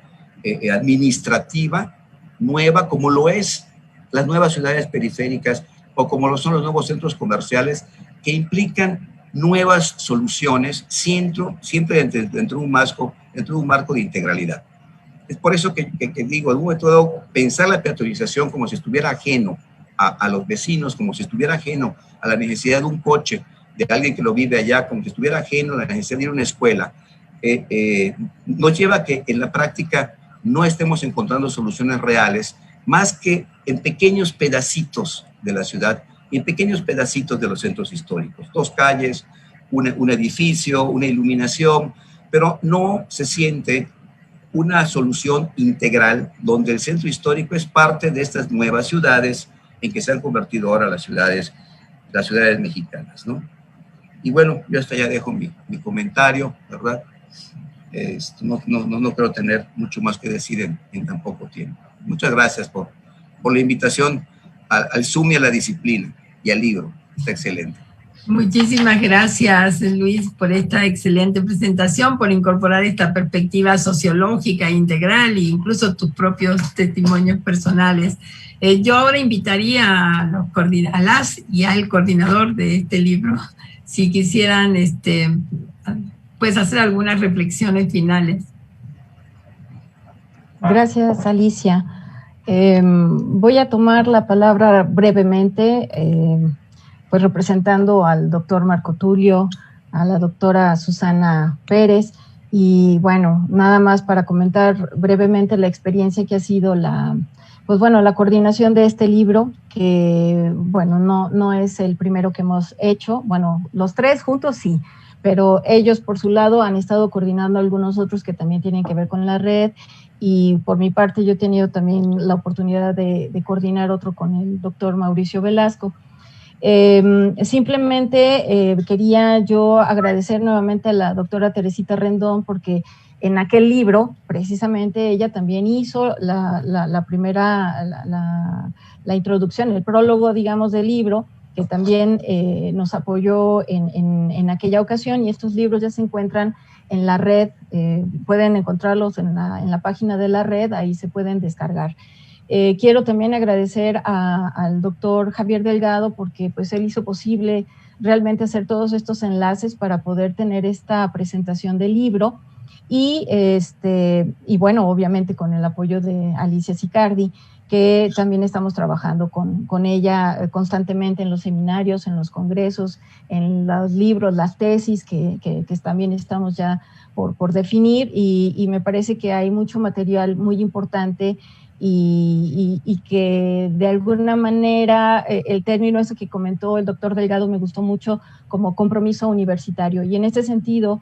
administrativa, nueva, como lo es las nuevas ciudades periféricas o como lo son los nuevos centros comerciales, que implican nuevas soluciones, siempre dentro de un marco de integralidad. Es por eso que digo, de un modo todo, pensar la peatonalización como si estuviera ajeno a los vecinos, como si estuviera ajeno a la necesidad de un coche, de alguien que lo vive allá, como si estuviera ajeno a la necesidad de ir a una escuela, nos lleva a que en la práctica no estemos encontrando soluciones reales, más que en pequeños pedacitos de la ciudad y en pequeños pedacitos de los centros históricos. 2 calles, un edificio, una iluminación, pero no se siente una solución integral donde el centro histórico es parte de estas nuevas ciudades en que se han convertido ahora las ciudades mexicanas, ¿no? Y bueno, yo hasta ya dejo mi comentario, ¿verdad? No creo tener mucho más que decir en tan poco tiempo. Muchas gracias por la invitación al Zoom y a la disciplina y al libro. Está excelente. Muchísimas gracias, Luis, por esta excelente presentación, por incorporar esta perspectiva sociológica integral e incluso tus propios testimonios personales. Yo ahora invitaría a las y al coordinador de este libro, si quisieran pues hacer algunas reflexiones finales. Gracias, Alicia. Voy a tomar la palabra brevemente, pues representando al doctor Marco Tulio, a la doctora Susana Pérez, y bueno, nada más para comentar brevemente la experiencia que ha sido la coordinación de este libro, que bueno, no es el primero que hemos hecho, bueno, los 3 juntos sí, pero ellos por su lado han estado coordinando algunos otros que también tienen que ver con la red, y por mi parte yo he tenido también la oportunidad de coordinar otro con el doctor Mauricio Velasco. Simplemente quería yo agradecer nuevamente a la doctora Teresita Rendón, porque en aquel libro, precisamente, ella también hizo la primera, la introducción, el prólogo, digamos, del libro, que también nos apoyó en aquella ocasión, y estos libros ya se encuentran en la red, pueden encontrarlos en la página de la red, ahí se pueden descargar. Quiero también agradecer al doctor Javier Delgado, porque pues él hizo posible realmente hacer todos estos enlaces para poder tener esta presentación del libro, y bueno, obviamente con el apoyo de Alicia Sicardi, que también estamos trabajando con ella constantemente en los seminarios, en los congresos, en los libros, las tesis que también estamos ya por definir, y me parece que hay mucho material muy importante, y que de alguna manera el término ese que comentó el doctor Delgado me gustó mucho, como compromiso universitario, y en este sentido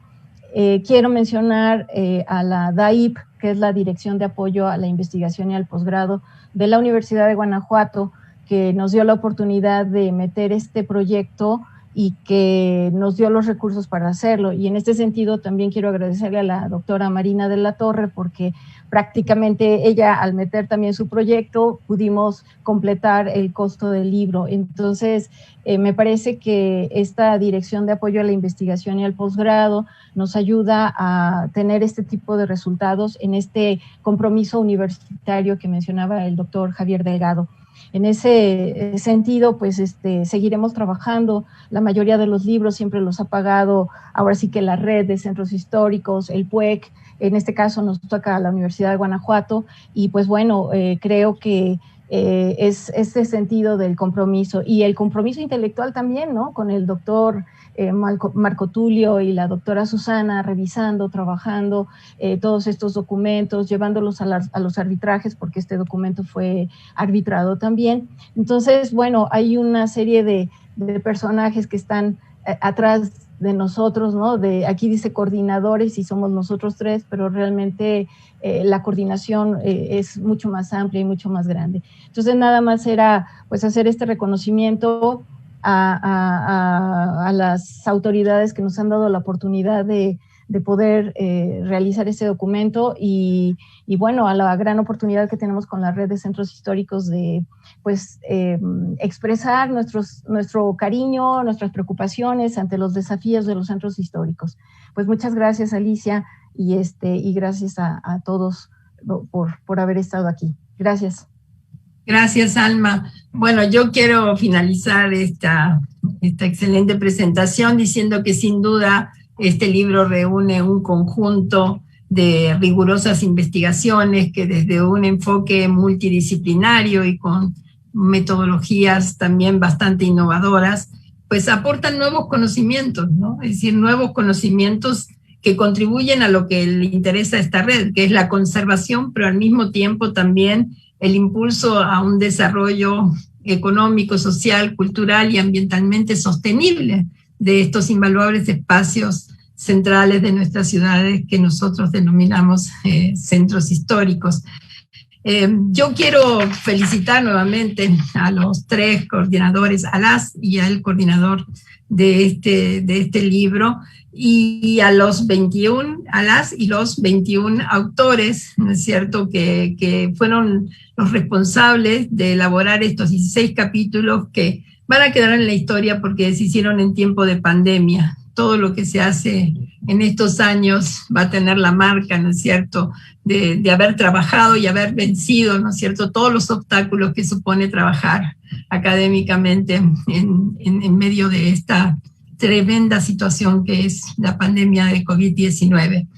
quiero mencionar a la DAIP, que es la Dirección de Apoyo a la Investigación y al Posgrado de la Universidad de Guanajuato, que nos dio la oportunidad de meter este proyecto y que nos dio los recursos para hacerlo. Y en este sentido también quiero agradecerle a la doctora Marina de la Torre, porque prácticamente ella, al meter también su proyecto, pudimos completar el costo del libro. Entonces, me parece que esta Dirección de Apoyo a la Investigación y al Posgrado nos ayuda a tener este tipo de resultados en este compromiso universitario que mencionaba el doctor Javier Delgado. En ese sentido, pues seguiremos trabajando. La mayoría de los libros siempre los ha pagado, ahora sí que la red de centros históricos, el PUEC, en este caso nos toca a la Universidad de Guanajuato, y pues bueno, creo que es este sentido del compromiso, y el compromiso intelectual también, ¿no? Con el doctor Marco Tulio y la doctora Susana, revisando, trabajando todos estos documentos, llevándolos a los arbitrajes, porque este documento fue arbitrado también. Entonces, bueno, hay una serie de personajes que están atrás de nosotros, ¿no? Aquí dice coordinadores y somos nosotros 3, pero realmente la coordinación es mucho más amplia y mucho más grande. Entonces, nada más era pues hacer este reconocimiento a las autoridades que nos han dado la oportunidad de poder realizar este documento, y bueno, a la gran oportunidad que tenemos con la red de centros históricos de pues expresar nuestro cariño, nuestras preocupaciones ante los desafíos de los centros históricos. Pues muchas gracias, Alicia, y gracias a todos por haber estado aquí. Gracias. Gracias, Alma. Bueno, yo quiero finalizar esta excelente presentación diciendo que sin duda este libro reúne un conjunto de rigurosas investigaciones que desde un enfoque multidisciplinario y con metodologías también bastante innovadoras, pues aportan nuevos conocimientos, ¿no? Es decir, nuevos conocimientos que contribuyen a lo que le interesa a esta red, que es la conservación, pero al mismo tiempo también el impulso a un desarrollo económico, social, cultural y ambientalmente sostenible de estos invaluables espacios centrales de nuestras ciudades que nosotros denominamos centros históricos. Yo quiero felicitar nuevamente a los 3 coordinadores, a las y al coordinador de este libro, y a los 21, a las y los 21 autores, ¿no es cierto?, que fueron los responsables de elaborar estos 16 capítulos que van a quedar en la historia porque se hicieron en tiempo de pandemia. Todo lo que se hace en estos años va a tener la marca, ¿no es cierto?, de haber trabajado y haber vencido, ¿no es cierto?, todos los obstáculos que supone trabajar académicamente en medio de esta tremenda situación que es la pandemia de COVID-19.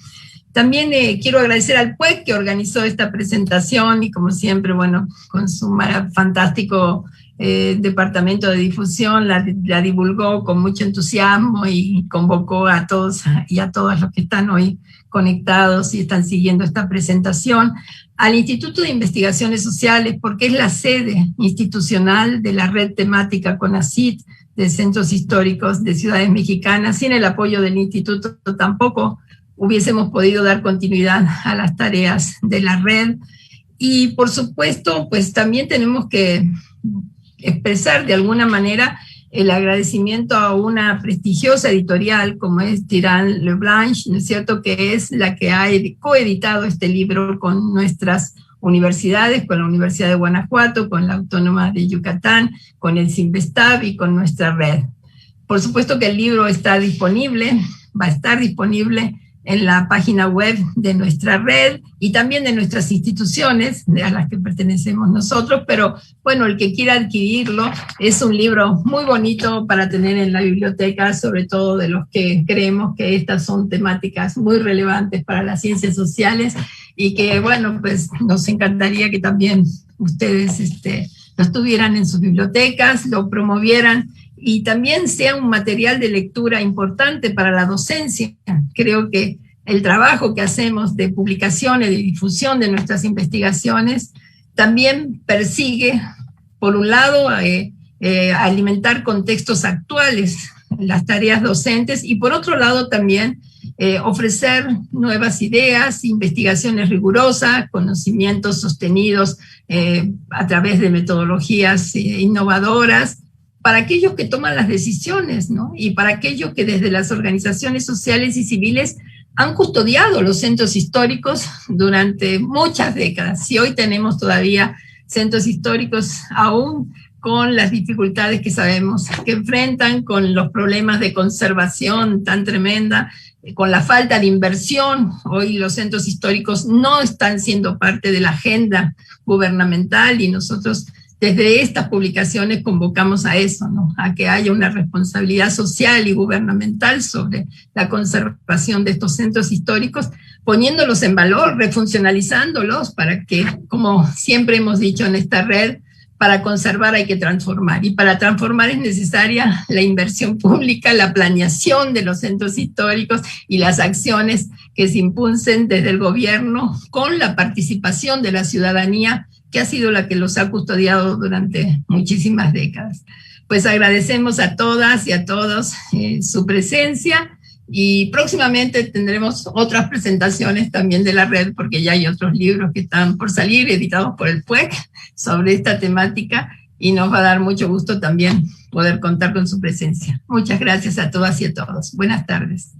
También quiero agradecer al PUEC que organizó esta presentación y como siempre, bueno, con su fantástico departamento de difusión, la divulgó con mucho entusiasmo y convocó a todos y a todas los que están hoy conectados y están siguiendo esta presentación, al Instituto de Investigaciones Sociales, porque es la sede institucional de la red temática CONACYT de Centros Históricos de Ciudades Mexicanas. Sin el apoyo del instituto tampoco hubiésemos podido dar continuidad a las tareas de la red. Y por supuesto, pues también tenemos que expresar de alguna manera el agradecimiento a una prestigiosa editorial como es Tirán Leblanche, ¿no es cierto?, que es la que ha coeditado este libro con nuestras universidades, con la Universidad de Guanajuato, con la Autónoma de Yucatán, con el CIMBESTAB y con nuestra red. Por supuesto que el libro está disponible, va a estar disponible en la página web de nuestra red y también de nuestras instituciones a las que pertenecemos nosotros, pero bueno, el que quiera adquirirlo es un libro muy bonito para tener en la biblioteca, sobre todo de los que creemos que estas son temáticas muy relevantes para las ciencias sociales y que bueno, pues nos encantaría que también ustedes lo tuvieran en sus bibliotecas, lo promovieran y también sea un material de lectura importante para la docencia. Creo que el trabajo que hacemos de publicaciones, de difusión de nuestras investigaciones, también persigue, por un lado, alimentar contextos actuales, las tareas docentes, y por otro lado también ofrecer nuevas ideas, investigaciones rigurosas, conocimientos sostenidos a través de metodologías innovadoras, para aquellos que toman las decisiones, ¿no? Y para aquellos que desde las organizaciones sociales y civiles han custodiado los centros históricos durante muchas décadas. Y hoy tenemos todavía centros históricos aún con las dificultades que sabemos que enfrentan, con los problemas de conservación tan tremenda, con la falta de inversión. Hoy los centros históricos no están siendo parte de la agenda gubernamental y nosotros desde estas publicaciones convocamos a eso, ¿no? A que haya una responsabilidad social y gubernamental sobre la conservación de estos centros históricos, poniéndolos en valor, refuncionalizándolos para que, como siempre hemos dicho en esta red, para conservar hay que transformar, y para transformar es necesaria la inversión pública, la planeación de los centros históricos y las acciones que se impulsen desde el gobierno con la participación de la ciudadanía, que ha sido la que los ha custodiado durante muchísimas décadas. Pues agradecemos a todas y a todos su presencia y próximamente tendremos otras presentaciones también de la red porque ya hay otros libros que están por salir editados por el PUEC sobre esta temática y nos va a dar mucho gusto también poder contar con su presencia. Muchas gracias a todas y a todos. Buenas tardes.